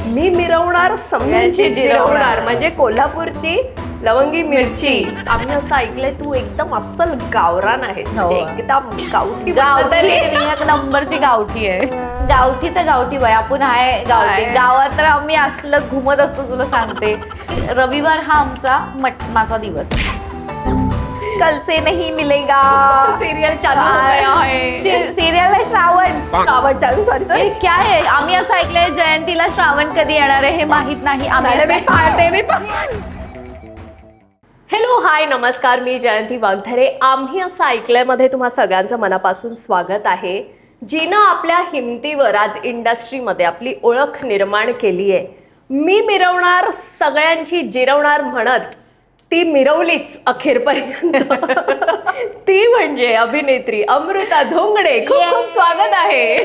मी मिरवणार समयांची जिरवणार म्हणजे कोल्हापूरची लवंगी मिरची. आम्ही असं ऐकलंय तू एकदम अस्सल गावरान आहेस, म्हणजे एकदम गावठी गावठी मी एक नंबरची गावठी आहे. गावठी तर गावठी बाई, आपण आहे गावठी. गावात तर आम्ही असलं घुमत असतो. तुला सांगते, रविवार हा आमचा मटणाचा दिवस. कल से नहीं मिलेगा सिरियल चालू हो गया है. सिरियल आहे श्रावण चालू. सॉरी हे काय आहे? आम्ही असं ऐकलंय जयंतीला श्रावण कधी येणार आहे हे माहित नाही. हॅलो हाय नमस्कार, मी जयंती वागधरे. आम्ही असं ऐकलंय मध्ये तुम्हा सगळ्यांचं मनापासून स्वागत आहे. जिनं आपल्या हिमतीवर आज इंडस्ट्रीमध्ये आपली ओळख निर्माण केली आहे. मी मिरवणार सगळ्यांची जिरवणार म्हणत ती मिरवलीच अखेरपर्यंत. ती म्हणजे अभिनेत्री अमृता धोंगडे. खूप खूप स्वागत आहे.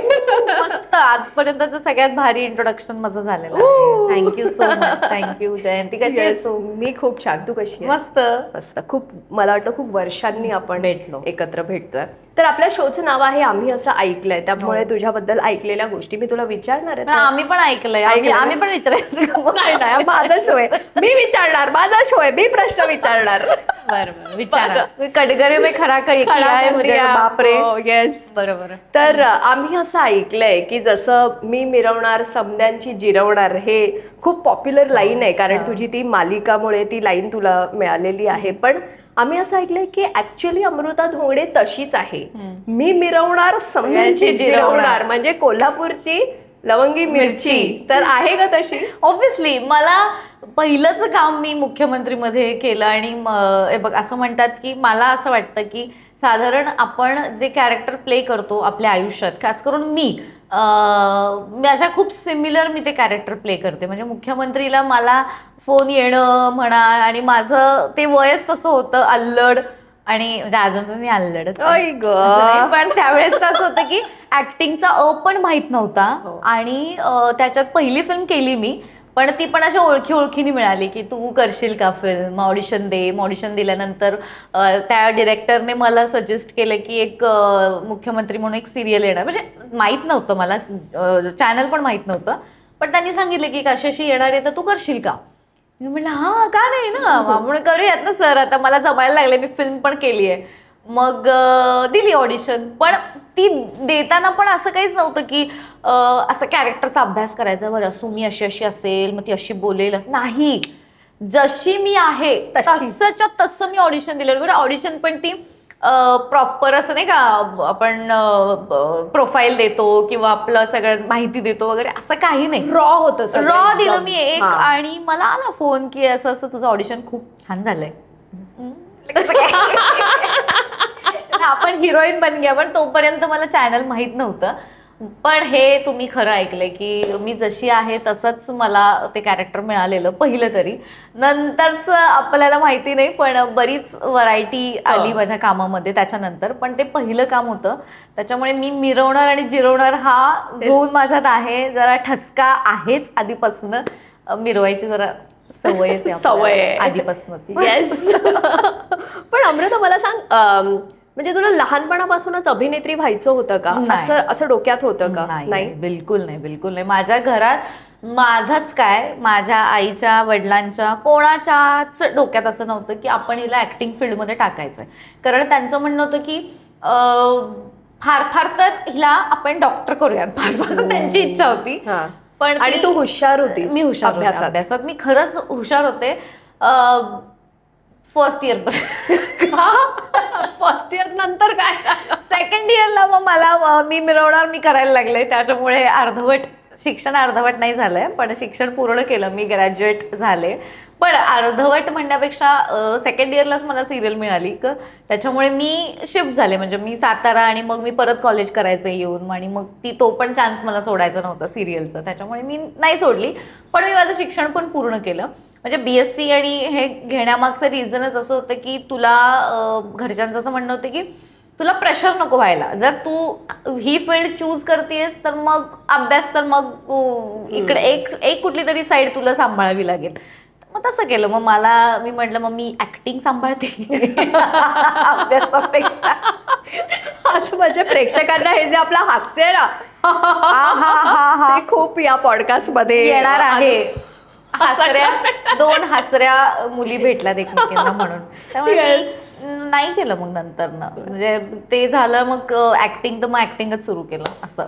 मस्त. आजपर्यंतचं सगळ्यात भारी इंट्रोडक्शन माझं झालेलं आहे. Thank you so much. थँक्यू. जयंती कशी आहेस? मी खूप छान. तू कशी आहेस? मस्त मस्त. खूप मला वाटतं खूप वर्षांनी आपण भेटलो, एकत्र भेटतोय. तर आपल्या शोचं नाव आहे आम्ही असं ऐकलंय, त्यामुळे तुझ्याबद्दल ऐकलेल्या गोष्टी मी तुला विचारणार आहे. आम्ही पण ऐकलंय. आम्ही पण विचारायचं. नाही, माझा शो आहे, मी विचारणार. माझा शो आहे, मी प्रश्न विचारणार. बरोबर, विचारा. कटघरे में खरा किया है मुझे. बापरे. येस, बरोबर. तर आम्ही असं ऐकलंय की जसं मी मिरवणार समद्यांची जिरवणार हे खूप पॉप्युलर लाईन आहे, कारण तुझी ती मालिकामुळे ती लाईन तुला मिळालेली आहे. पण आम्ही असं ऐकलंय की ऍक्च्युअली अमृता धोंगडे तशीच आहे. मी मिरवणार समद्यांची जिरवणार म्हणजे कोल्हापूरची लवंगी मिरची. तर आहे का तशी? ऑब्विसली. मला पहिलंच काम मी मुख्यमंत्रीमध्ये केलं आणि हे बघ, असं म्हणतात की मला असं वाटतं की साधारण आपण जे कॅरेक्टर प्ले करतो आपल्या आयुष्यात, खास करून माझ्या खूप सिमिलर मी ते कॅरेक्टर प्ले करते. म्हणजे मुख्यमंत्रीला मला फोन येणं म्हणा, आणि माझं ते वयच तसं होतं, अल्लड. आणि अजून पण मी अल्लडच, पण त्यावेळेस असं होतं की ऍक्टिंगचा पण माहित नव्हता. आणि त्याच्यात पहिली फिल्म केली मी, पण ती पण अशा ओळखीने मिळाली की तू करशील का फिल्म, ऑडिशन दे. ऑडिशन दिल्यानंतर त्या डिरेक्टरने मला सजेस्ट केलं की एक मुख्यमंत्री म्हणून एक सिरियल येणार. म्हणजे माहीत नव्हतं मला, चॅनल पण माहीत नव्हतं, पण त्यांनी सांगितलं की कशाशी येणार आहे तर तू करशील का. मी म्हटलं हां, का नाही ना, आपण करूयात ना सर. आता मला जमायला लागले, मी फिल्म पण केली आहे. मग दिली ऑडिशन. पण ती देताना पण असं काहीच नव्हतं की असं कॅरेक्टरचा अभ्यास करायचा, बरं असू मी अशी अशी असेल मग ती अशी बोलेल, नाही. जशी मी आहे तसंच्या तसं मी ऑडिशन दिलेलं. बरं, ऑडिशन पण ती प्रॉपर असं नाही का, आपण प्रोफाईल देतो किंवा आपलं सगळं माहिती देतो वगैरे, असं काही नाही. रॉ होतं, रॉ दिलं मी एक. आणि मला आला फोन की असं असं तुझं ऑडिशन खूप छान झालंय, आपण हिरोईन बन गया. पण तोपर्यंत मला चॅनल माहीत नव्हतं. पण हे तुम्ही खरं ऐकलंय की मी जशी आहे तसंच मला ते कॅरेक्टर मिळालेलं पहिलं तरी. नंतरच आपल्याला माहिती नाही, पण बरीच व्हरायटी आली माझ्या कामामध्ये त्याच्यानंतर. पण ते पहिलं काम होतं, त्याच्यामुळे मी मिरवणार आणि जिरवणार हा झोन माझ्यात आहे. जरा ठसका आहेच आधीपासून, मिरवायची जरा सवय आधीपासूनच. येस. पण अमृता मला सांग, म्हणजे तुला लहानपणापासूनच अभिनेत्री व्हायचं होतं का? असं डोक्यात होतं का? नाही, बिलकुल नाही, बिलकुल नाही. माझ्या घरात माझाच काय, माझ्या आईच्या, वडिलांच्या, कोणाच्याच डोक्यात असं नव्हतं की आपण हिला ऍक्टिंग फील्डमध्ये टाकायचंय. कारण त्यांचं म्हणणं होतं की फार फार तर हिला आपण डॉक्टर करूयात, फार त्यांची इच्छा होती. पण आणि तू हुशार होती? मी हुशार होते अभ्यासात. मी खरंच हुशार होते. फर्स्ट इयर फर्स्ट इयर नंतर काय? सेकंड इयरला मग मला मी मिरवणार मी करायला लागले. त्याच्यामुळे शिक्षण अर्धवट नाही झालंय, पण शिक्षण पूर्ण केलं. मी ग्रॅज्युएट झाले. पण अर्धवट म्हणण्यापेक्षा सेकंड इयरलाच मला सिरियल मिळाली. त्याच्यामुळे मी शिफ्ट झाले. म्हणजे मी सातारा, आणि मग मी परत कॉलेज करायचं येऊन, आणि मग तो पण चान्स मला सोडायचा नव्हता सिरियलचा. त्याच्यामुळे मी नाही सोडली, पण मी माझं शिक्षण पण पूर्ण केलं. म्हणजे BSc आणि हे घेण्यामागचं रिझनच असं होतं की तुला घरच्यांचं असं म्हणणं होतं की तुला प्रेशर नको व्हायला. जर तू ही फील्ड चूज करतेस तर मग अभ्यास, तर मग इकडे एक कुठली तरी साईड तुला सांभाळावी लागेल. मग तसं केलं. मग मी म्हटलं मग मी ऍक्टिंग सांभाळते अभ्यासापेक्षा. आज माझ्या प्रेक्षकांना हे जे आपलं हास्य आहे ना ते खूप या पॉडकास्ट मध्ये येणार आहे. दोन हसऱ्या मुली भेटल्यात एकमेकींना म्हणून. त्यामुळे मी नाही केलं मग नंतर ना, म्हणजे ते झालं. मग ऍक्टिंग तर मग ऍक्टिंगच सुरू केलं असं.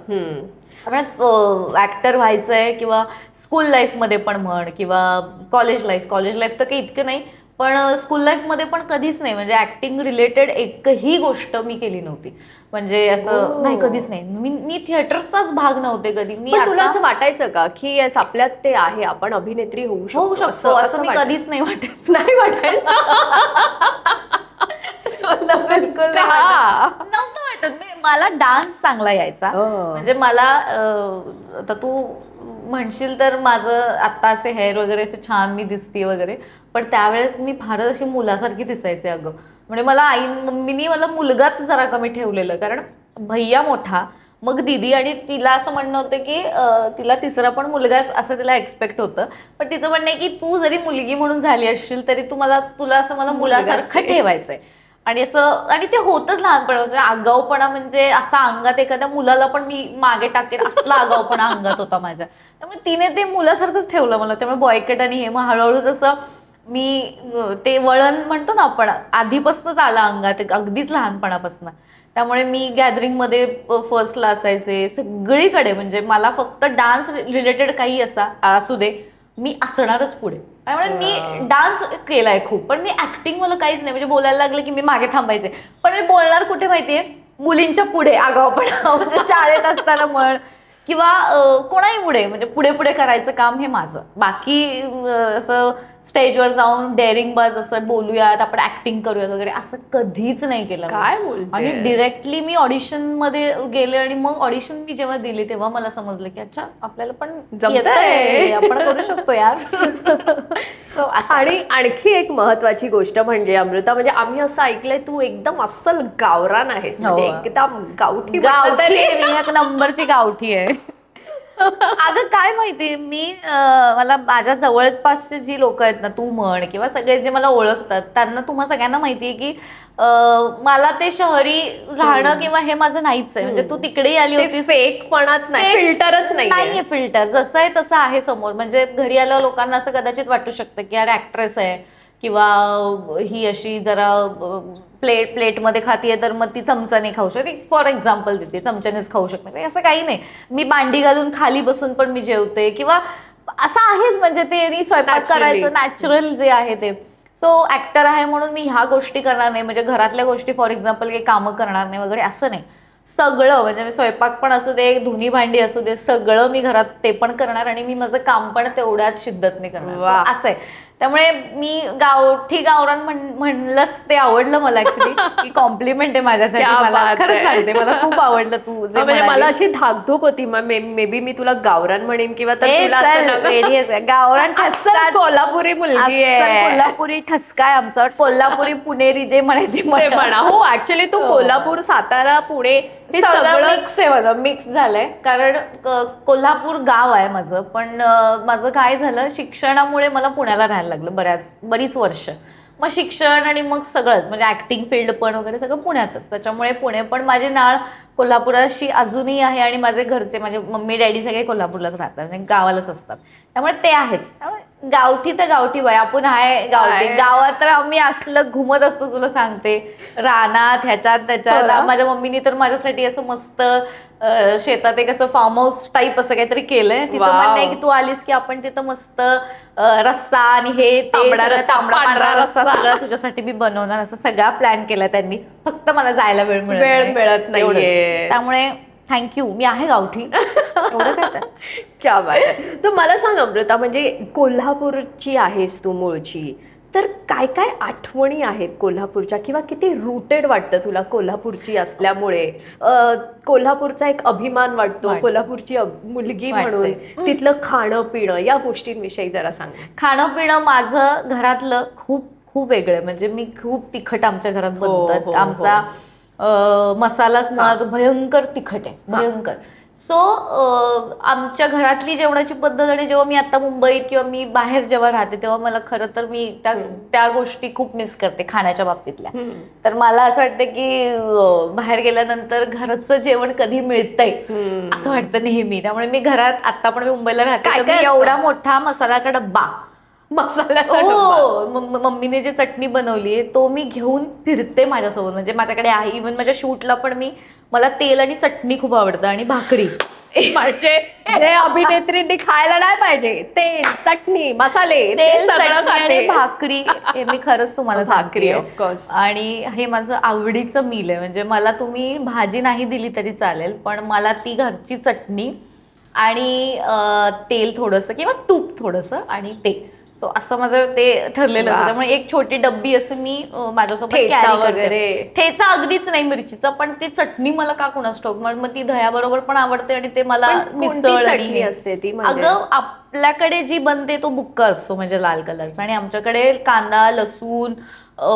ऍक्टर व्हायचंय किंवा स्कूल लाईफमध्ये पण म्हण किंवा कॉलेज लाईफ तर काही इतकं नाही, पण स्कूल लाईफमध्ये पण कधीच नाही. म्हणजे ऍक्टिंग रिलेटेड एकही गोष्ट मी केली नव्हती. म्हणजे असं नाही, कधीच नाही. मी थिएटरचाच भाग नव्हते कधी. मी तुला असं वाटायचं का की आपल्यात ते आहे, आपण अभिनेत्री होऊ शकतो असं मी कधीच नाही वाटायचं. नाही वाटायचं बिलकुल नव्हतं वाटत. मला डान्स चांगला यायचा. म्हणजे मला आता तू म्हणशील तर माझं आता असे हेअर वगैरे असे छान मी दिसते वगैरे, पण त्यावेळेस मी फारच अशी मुलासारखी दिसायचे अगं. म्हणजे मला मम्मीनी मला मुलगाच जरा कमी ठेवलेलं, कारण भैया मोठा, मग दीदी, आणि तिला असं म्हणणं होतं की तिला तिसरा पण मुलगाच असं तिला एक्सपेक्ट होतं. पण तिचं म्हणणं आहे की तू जरी मुलगी म्हणून झाली असशील तरी तुला असं मला मुलासारखं ठेवायचंय. आणि ते होतच लहानपणापासून. आगाऊपणा म्हणजे असा अंगात एखाद्या मुलाला पण मी मागे टाकेन असला आगाऊपणा अंगात होता माझ्या. त्यामुळे तिने ते मुलासारखंच ठेवलं मला. त्यामुळे बॉयकट आणि हे मग हळूहळू जसं मी ते वळण म्हणतो ना आपण, आधीपासूनच आलं अंगात अगदीच लहानपणापासून. त्यामुळे मी गॅदरिंगमध्ये फर्स्टला असायचे सगळीकडे. म्हणजे मला फक्त डान्स रिलेटेड काही असू दे, मी असणारच पुढे. त्यामुळे मी डान्स केलाय खूप, पण मी ऍक्टिंग मला काहीच नाही. म्हणजे बोलायला लागलं की मी मागे थांबायचे. पण मी बोलणार कुठे माहितीये, मुलींच्या पुढे आगाऊपणा. म्हणजे शाळेत असताना म्हण किंवा कोणाही पुढे, म्हणजे पुढे पुढे करायचं काम हे माझं. बाकी असं स्टेजवर जाऊन डेअरिंग बाज असं बोलूयात, आपण ऍक्टिंग करूयात वगैरे असं कधीच नाही केलं. काय आणि डिरेक्टली मी ऑडिशन मध्ये गेले, आणि मग ऑडिशन मी जेव्हा दिली तेव्हा मला समजलं की अच्छा आपल्याला पण जमतंय, आपण करू शकतो यार. सो आणि आणखी एक महत्वाची गोष्ट म्हणजे अमृता, म्हणजे आम्ही असं ऐकलंय तू एकदम अस्सल गावरान आहेस. म्हणजे एकदम गावठी मी एक नंबरची गावठी आहे. अगं काय माहिती, मला माझ्या जवळपासची जी लोक आहेत ना, तू म्हण किंवा सगळे जे मला ओळखतात, त्यांना तुम्हा सगळ्यांना माहितीये की मला ते शहरी राहणं किंवा हे माझं नाहीच आहे. म्हणजे तू तिकडेही आली होतीस, फेकपणाच नाही, फिल्टरच नाहीये. फिल्टर जसं आहे तसं आहे समोर. म्हणजे घरी आल्यावर लोकांना असं कदाचित वाटू शकतं की यार ऍक्ट्रेस आहे किंवा ही अशी जरा प्लेटमध्ये खातीये तर मग ती चमचाने खाऊ शकते. फॉर एक्झाम्पल देते, चमच्यानेच खाऊ शकते, असं काही नाही. मी मांडी घालून खाली बसून पण मी जेवते किंवा असं आहेच. म्हणजे ते स्वयंपाक करायचं नॅचरल जे आहे ते. सो ऍक्टर आहे म्हणून मी ह्या गोष्टी करणार नाही. म्हणजे घरातल्या गोष्टी फॉर एक्झाम्पल काही कामं करणार नाही वगैरे असं नाही. सगळं म्हणजे मी स्वयंपाक पण असू दे, धुनी भांडी असू दे, सगळं मी घरात ते पण करणार आणि मी माझं काम पण तेवढ्याच शिद्दतने करणार असं आहे. त्यामुळे मी गावठी गावरान म्हणलंच ते आवडलं मला. ऍक्च्युली ही कॉम्प्लिमेंट आहे माझ्यासाठी. मला खरंच सांगते, मला खूप आवडलं तू जे म्हणजे मला अशी धाकधूक होती. मे बी मी तुला गावरान म्हणेन किंवा गावरान कोल्हापुरी मुलगी आहे, कोल्हापुरी ठसका आहे आमचा, कोल्हापुरी पुणेरी जे म्हणायचे म्हणा. हो ऍक्च्युली तू कोल्हापूर, सातारा, पुणे हे सगळं मिक्स झालंय. कारण कोल्हापूर गाव आहे माझं, पण माझं काय झालं, शिक्षणामुळे मला पुण्याला राहायला लागलं बरीच वर्ष. मग शिक्षण आणि मग सगळंच म्हणजे ऍक्टिंग फील्ड पण वगैरे सगळं पुण्यातच. त्याच्यामुळे पुणे पण माझी नाळ कोल्हापुराशी अजूनही आहे. आणि माझे घरचे, माझे मम्मी डॅडी सगळे कोल्हापूरलाच राहतात, म्हणजे गावालाच असतात. त्यामुळे ते आहेच. त्यामुळे गावठी तर गावठी बाय आपण आहे. गावठी गावात तर आम्ही असलं घुमत असतो, तुला सांगते, रानात ह्याच्यात त्याच्यात. माझ्या मम्मीनी तर माझ्यासाठी असं मस्त शेतात एक असं फार्म हाऊस टाईप असं काहीतरी केलंय. तिचं म्हणणं आहे की तू आलीस की आपण तिथं मस्त रस्सा आणि हे तांबडा पांढरा रस्सा सगळं तुझ्यासाठी मी बनवणार, असं सगळा प्लॅन केला त्यांनी. फक्त मला जायला वेळ मिळत नाही. त्यामुळे थँक्यू, मी आहे गावठी. एवढं काय क्या बात आहे. तर मला सांग अमृता, म्हणजे कोल्हापूरची आहेस तू मूळची, तर काय काय आठवणी आहेत कोल्हापूरच्या, किंवा किती रूटेड वाटतं तुला कोल्हापूरची असल्यामुळे? कोल्हापूरचा एक अभिमान वाटतो, कोल्हापूरची मुलगी म्हणून. तिथलं खाणं पिणं या गोष्टींविषयी जरा सांग. खाणं पिणं माझं घरातलं खूप खूप वेगळं. म्हणजे मी खूप तिखट आमच्या घरात बनवतात. आमचा मसालाच मुळात भयंकर तिखट आहे, भयंकर. सो आमच्या घरातली जेवणाची पद्धत आणि जेव्हा मी आता मुंबईत किंवा मी बाहेर जेव्हा राहते तेव्हा मला खरं तर मी त्या गोष्टी खूप मिस करते खाण्याच्या बाबतीतल्या. तर मला असं वाटतं की बाहेर गेल्यानंतर घरचं जेवण कधी मिळतंय असं वाटतं नेहमी. त्यामुळे मी घरात आता पण मी मुंबईला राहते तर मी एवढा मोठा मसाल्याचा डब्बा मसाल्याचा हो मम्मीने जे चटणी बनवली तो मी घेऊन फिरते माझ्यासोबत. म्हणजे माझ्याकडे आहे. इव्हन माझ्या शूटला पण मला तेल आणि चटणी खूप आवडतं आणि भाकरी. म्हणजे जे अभिनेत्रींनी खायला नाही पाहिजे तेल चटणी मसाले तेल सगळं चटणी आणि खाते. भाकरी हे मी खरंच तुम्हाला भाकरी सांगते. ऑफकोर्स. आणि हे माझं आवडीचं मील आहे. म्हणजे मला तुम्ही भाजी नाही दिली तरी चालेल पण मला ती घरची चटणी आणि तेल थोडंसं किंवा तूप थोडंसं आणि ते सो असं माझं ते ठरलेलं असतं. त्यामुळे एक छोटी डब्बी असं मी माझ्यासोबत कॅरी करते. ठेचा अगदीच नाही मिरचीचा पण ती चटणी मला का कुणास ठाऊक मग ती दह्याबरोबर पण आवडते आणि ते मला मिसळ चटणी असते ती अगं आपल्याकडे जी बनते तो बुक्का असतो म्हणजे लाल कलरचा आणि आमच्याकडे कांदा लसूण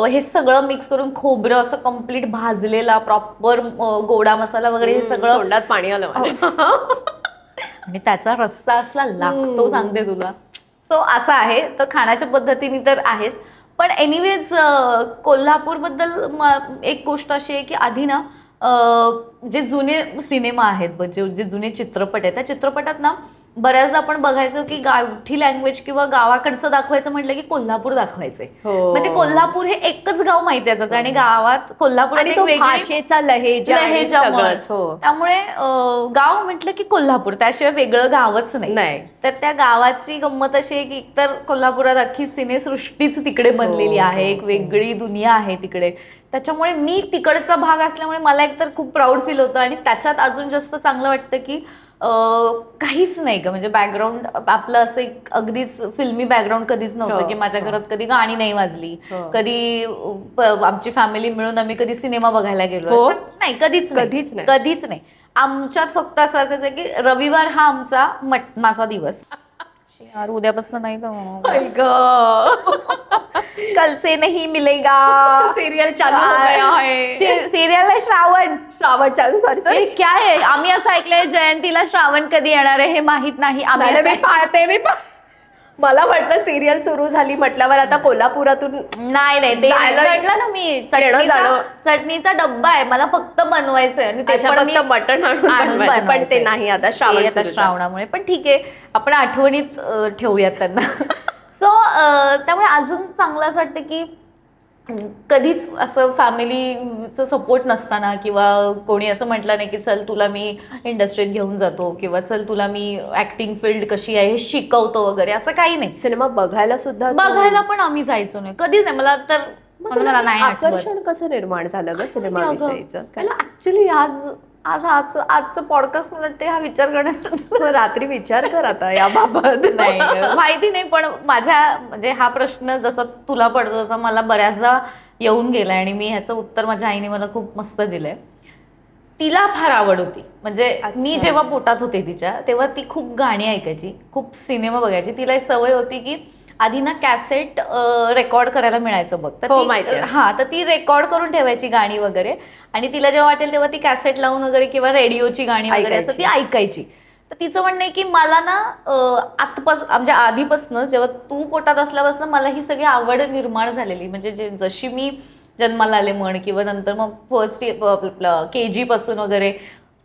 हे सगळं मिक्स करून खोबरं असं कम्प्लीट भाजलेला प्रॉपर गोडा मसाला वगैरे हे सगळं तोंडात पाणी आलं आणि त्याचा रस्सा असला लागतो सांगते तुला. सो असं आहे. तर खाण्याच्या पद्धतीने तर आहेच पण एनिवेज कोल्हापूरबद्दल एक गोष्ट अशी आहे की आधी ना जे जुने सिनेमा आहेत जे जुने चित्रपट आहेत त्या चित्रपटात ना बऱ्याचदा आपण बघायचो की गावठी लँग्वेज किंवा गावाकडचं दाखवायचं म्हटलं की कोल्हापूर दाखवायचे. म्हणजे कोल्हापूर हे एकच गाव माहिती असायचं आणि गावात कोल्हापूर भाषेचा लहेजा. त्यामुळे गाव म्हटलं की कोल्हापूर त्याशिवाय वेगळं गावच नाही. तर त्या गावाची गंमत अशी आहे की एकतर कोल्हापुरात अख्खी सिनेसृष्टीच तिकडे बनलेली आहे. एक वेगळी दुनिया आहे तिकडे. त्याच्यामुळे मी तिकडचा भाग असल्यामुळे मला एकतर खूप प्राऊड फील होतं आणि त्याच्यात अजून जास्त चांगलं वाटतं की काहीच नाही का म्हणजे बॅकग्राऊंड आपलं असं एक अगदीच फिल्मी बॅकग्राऊंड कधीच नव्हतं की माझ्या घरात कधी गाणी नाही वाजली कधी आमची फॅमिली मिळून आम्ही कधी सिनेमा बघायला गेलो नाही कधीच नाही. आमच्यात फक्त असं असायचं की रविवार हा आमचा मटणाचा दिवस. यार उद्यापासून नाही कल से नहीं मिलेगा सिरियल चालू हो गया है. सिरियल आहे श्रावण चालू सॉरी क्या आहे. आम्ही असं ऐकलंय जयंतीला श्रावण कधी येणार आहे हे माहित नाही. मी पाहते मला म्हटलं सिरियल सुरू झाली म्हटल्यावर आता कोल्हापुरातून नाही ते म्हटलं ना मी चटणीचा डब्बा आहे मला फक्त बनवायचंय आणि ते मटण आणून पण ते नाही आता श्रावणामुळे पण ठीक आहे आपण आठवणीत ठेवूयात त्यांना. सो त्यामुळे अजून चांगलं असं वाटतं की कधीच असं फॅमिलीचं सपोर्ट नसताना किंवा कोणी असं म्हटलं नाही की चल तुला मी इंडस्ट्रीत घेऊन जातो किंवा चल तुला मी ऍक्टिंग फील्ड कशी आहे हे शिकवतो वगैरे असं काही नाही. सिनेमा बघायला पण आम्ही जायचो नाही कधीच नाही. मला तर मला नाही आकर्षण कसं निर्माण झालं ग सिनेमा विषयीचं. ऍक्च्युली आजचं पॉडकास्ट मला वाटते हा विचार करण्यात रात्री विचार कर आता याबाबत. नाही माहिती नाही पण माझ्या म्हणजे हा प्रश्न जसा तुला पडतो तसा मला बऱ्याचदा येऊन गेलाय आणि मी ह्याचं उत्तर माझ्या आईने मला खूप मस्त दिलंय. तिला फार आवड होती म्हणजे मी जेव्हा पोटात होते तिच्या तेव्हा ती खूप गाणी ऐकायची खूप सिनेमा बघायची. तिला एक सवय होती की आधी ना कॅसेट रेकॉर्ड करायला मिळायचं बघ तर ती रेकॉर्ड करून ठेवायची गाणी वगैरे आणि तिला जेव्हा वाटेल तेव्हा ती कॅसेट लावून वगैरे किंवा रेडिओची गाणी वगैरे असं ती ऐकायची. तर तिचं म्हणणं आहे की मला ना म्हणजे आधीपासून जेव्हा तू पोटात असल्यापासून मला ही सगळी आवड निर्माण झालेली म्हणजे जशी मी जन्माला आले म्हण किंवा नंतर मग फर्स्ट KG पासून वगैरे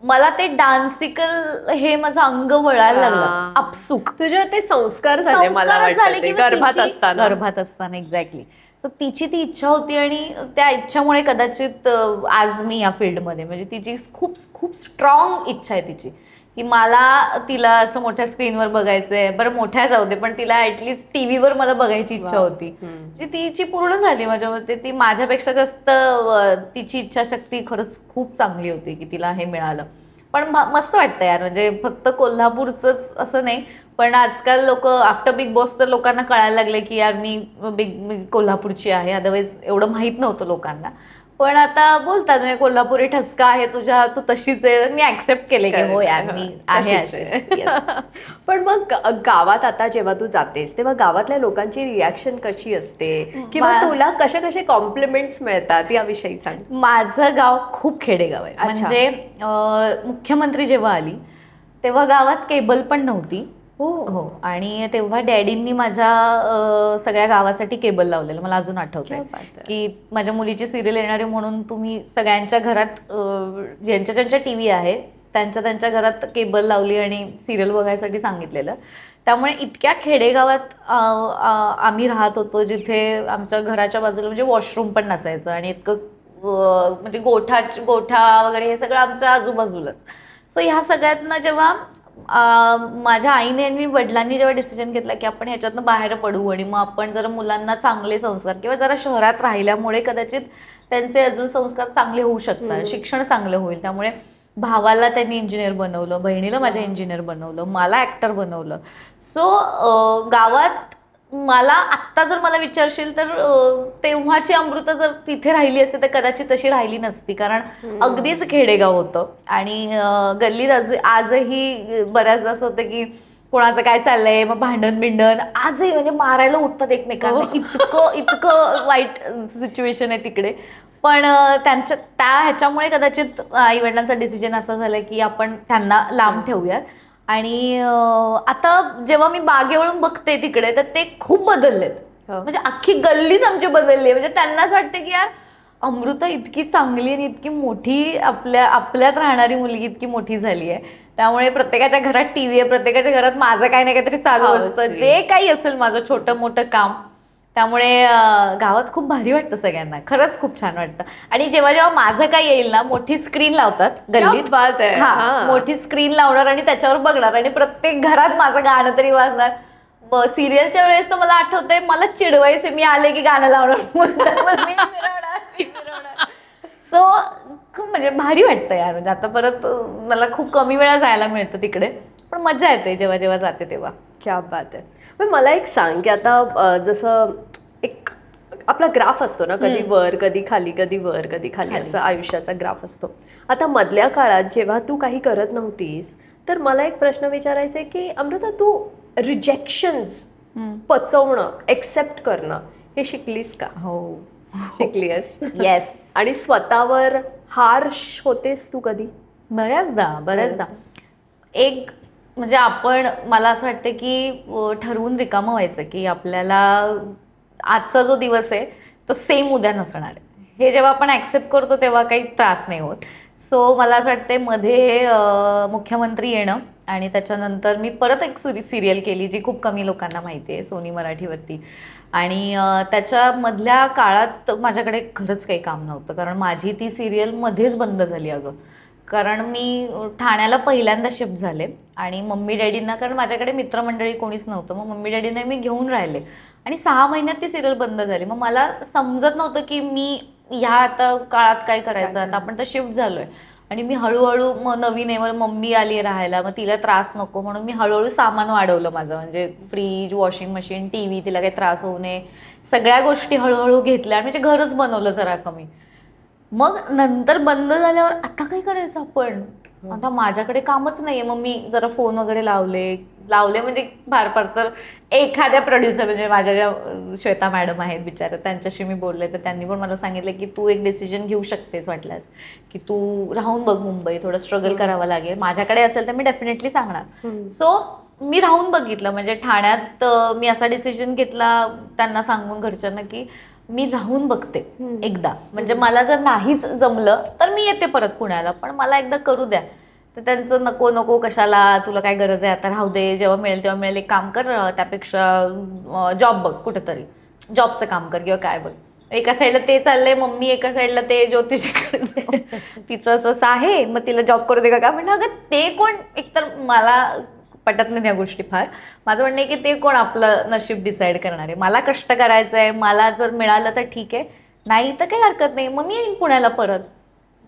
मला ते डान्सिकल हे माझं अंग वळायला लागलं आपसुक. तुझे ते संस्कार झाले गर्भात असताना एक्झॅक्टली. सो तिची ती इच्छा होती आणि त्या इच्छामुळे कदाचित आज मी या फील्डमध्ये म्हणजे तिची खूप खूप स्ट्रॉंग इच्छा आहे तिची की मला तिला असं मोठ्या स्क्रीनवर बघायचंय. बरं मोठ्या जाऊ दे पण तिला ऍटलिस्ट टीव्हीवर मला बघायची इच्छा होती जी तिची पूर्ण झाली माझ्या मते. ती माझ्यापेक्षा जास्त तिची इच्छाशक्ती खरंच खूप चांगली होती की तिला हे मिळालं. पण मस्त वाटतं यार म्हणजे फक्त कोल्हापूरचंच असं नाही पण आजकाल लोक आफ्टर बिग बॉस तर लोकांना कळायला लागले की यार मी कोल्हापूरची आहे. अदरवाईज एवढं माहीत नव्हतं लोकांना पण आता बोलतात म्हणजे कोल्हापुरी ठसका आहे तुझ्या तू तशीच आहे. मी ऍक्सेप्ट केले की हो यार मी आहे. पण मग गावात आता जेव्हा तू जातेस तेव्हा गावातल्या लोकांची रिॲक्शन कशी असते किंवा तुला कसे कॉम्प्लिमेंट्स मिळतात याविषयी सांग. माझं गाव खूप खेडेगाव आहे म्हणजे मुख्यमंत्री जेव्हा आली तेव्हा गावात केबल पण नव्हती. हो. आणि तेव्हा डॅडींनी माझ्या सगळ्या गावासाठी केबल लावलेलं. मला अजून आठवतंय क्या बात आहे. की माझ्या मुलीची सिरियल येणार आहे म्हणून तुम्ही सगळ्यांच्या घरात ज्यांच्या ज्यांच्या टी व्ही आहे त्यांच्या घरात केबल लावली आणि सिरियल बघायसाठी सांगितलेलं. त्यामुळे इतक्या खेडेगावात आम्ही राहत होतो जिथे आमच्या घराच्या बाजूला म्हणजे वॉशरूम पण नसायचं आणि इतकं म्हणजे गोठा वगैरे हे सगळं आमच्या आजूबाजूलाच. सो ह्या सगळ्यातनं जेव्हा माझ्या आईने आणि वडिलांनी जेव्हा डिसिजन घेतला की आपण ह्याच्यातनं बाहेर पडू आणि मग आपण जरा मुलांना चांगले संस्कार किंवा जरा शहरात राहिल्यामुळे कदाचित त्यांचे अजून संस्कार चांगले होऊ शकतात, शिक्षण चांगलं होईल. त्यामुळे भावाला त्यांनी इंजिनियर बनवलं, बहिणीला माझ्या इंजिनियर बनवलं, मला ॲक्टर बनवलं. सो गावात मला आत्ता जर मला विचारशील तर तेव्हाची अमृता जर तिथे राहिली असते तर कदाचित तशी राहिली नसती. कारण अगदीच खेडेगाव होतं आणि गल्लीत आजही बऱ्याचदा असं होतं की कोणाचं काय चाललंय, मग भांडण आजही म्हणजे मारायला उठतात एकमेकांना. इतकं वाईट सिच्युएशन आहे तिकडे. पण ह्याच्यामुळे कदाचित आईवडिलांचा डिसिजन असा झाला की आपण त्यांना लांब ठेवूयात. आणि आता जेव्हा मी बागेवरून बघते तिकडे तर ते खूप बदललेत. म्हणजे अख्खी गल्लीच आमची बदलली. म्हणजे त्यांना असं वाटतं की यार अमृता इतकी चांगली आणि इतकी मोठी आपल्यात राहणारी मुलगी इतकी मोठी झाली आहे. त्यामुळे प्रत्येकाच्या घरात टीव्ही आहे, प्रत्येकाच्या घरात माझं काही ना काहीतरी चालू असतं, जे काही असेल माझं छोटं मोठं काम. त्यामुळे गावात खूप भारी वाटतं सगळ्यांना, खरंच खूप छान वाटतं. आणि जेव्हा जेव्हा माझं काय येईल ना, मोठी स्क्रीन लावतात गल्लीत, मोठी स्क्रीन लावणार आणि त्याच्यावर बघणार आणि प्रत्येक घरात माझं गाणं तरी वाजणार. सिरियलच्या वेळेस तर मला आठवतंय मला चिडवायचे, मी आले की गाणं लावणार, सो खूप म्हणजे भारी वाटतं यार. म्हणजे आता परत मला खूप कमी वेळा जायला मिळतं तिकडे, पण मजा येते जेव्हा जेव्हा जाते तेव्हा. क्या बात आहे. पण मला एक सांग की आता जसं एक आपला ग्राफ असतो ना, कधी वर कधी खाली, कधी वर कधी खाली, असं आयुष्याचा ग्राफ असतो. आता मधल्या काळात जेव्हा तू काही करत नव्हतीस तर मला एक प्रश्न विचारायचा आहे की अमृता तू रिजेक्शन्स पचवणं, एक्सेप्ट करणं हे शिकलीस का? हो, शिकलीस. येस. आणि स्वतःवर हार्श होतेस तू कधी? बऱ्याचदा. एक म्हणजे मला असं वाटतं की ठरवून रिकामं व्हायचं की आपल्याला आजचा जो दिवस आहे तो सेम उद्या नसणार आहे. हे जेव्हा आपण ॲक्सेप्ट करतो तेव्हा काही त्रास नाही होत. सो मला असं वाटतं मध्ये मुख्यमंत्री येणं आणि त्याच्यानंतर मी परत एक सिरियल केली जी खूप कमी लोकांना माहिती आहे, सोनी मराठीवरती. आणि त्याच्यामधल्या काळात माझ्याकडे खरंच काही काम नव्हतं, कारण माझी ती सिरियल मध्येच बंद झाली अगं. कारण मी ठाण्याला पहिल्यांदा शिफ्ट झाले आणि मम्मी डॅडींना, कारण माझ्याकडे मित्रमंडळी कोणीच नव्हतं, मग मम्मी डॅडींना मी घेऊन राहिले आणि 6 महिन्यात ती सिरियल बंद झाली. मग मला समजत नव्हतं की मी ह्या आता काळात काय करायचं. आता आपण तर शिफ्ट झालोय आणि मी हळूहळू मग नवीन आहे, मम्मी आली राहायला, मग तिला त्रास नको म्हणून मी हळूहळू सामान वाढवलं माझं. म्हणजे fridge, washing machine, TV, तिला काही त्रास होऊ नये, सगळ्या गोष्टी हळूहळू घेतल्या आणि म्हणजे घरच बनवलं जरा कमी. मग नंतर बंद झाल्यावर आता काय करायचं आपण, आता माझ्याकडे कामच नाहीये. मग मी जरा फोन वगैरे लावले म्हणजे फार तर एखाद्या प्रोड्युसर, म्हणजे माझ्या ज्या श्वेता मॅडम आहेत बिचारा, त्यांच्याशी मी बोलले तर त्यांनी पण मला सांगितलं की तू एक डिसिजन घेऊ शकतेस वाटल्यास, की तू राहून बघ मुंबई, थोडं स्ट्रगल करावं लागेल, माझ्याकडे असेल तर मी डेफिनेटली सांगणार. सो मी राहून बघितलं. म्हणजे ठाण्यात मी असा डिसिजन घेतला त्यांना सांगून घरच्यांना की मी राहून बघते एकदा, म्हणजे मला जर नाहीच जमलं तर मी येते परत पुण्याला, पण मला एकदा करू द्या. तर त्यांचं नको कशाला, तुला काय गरज आहे, आता राहू दे, जेव्हा मिळेल तेव्हा मिळेल, एक काम कर, त्यापेक्षा जॉब बघ कुठेतरी, जॉबचं काम कर किंवा काय बघ. एका साईडला ते चाललंय मम्मी, एका साईडला ते ज्योतिषीकडे तिचं असं आहे, मग तिला जॉब करू दे का म्हणलं. अगं ते कोण, एकतर मला पटत नाही या गोष्टी फार. माझं म्हणणं आहे की ते कोण आपलं नशीब डिसाईड करणार आहे. मला कष्ट करायचं आहे, मला जर मिळालं तर ठीक आहे, नाही तर काही हरकत नाही, मग मी येईन पुण्याला परत.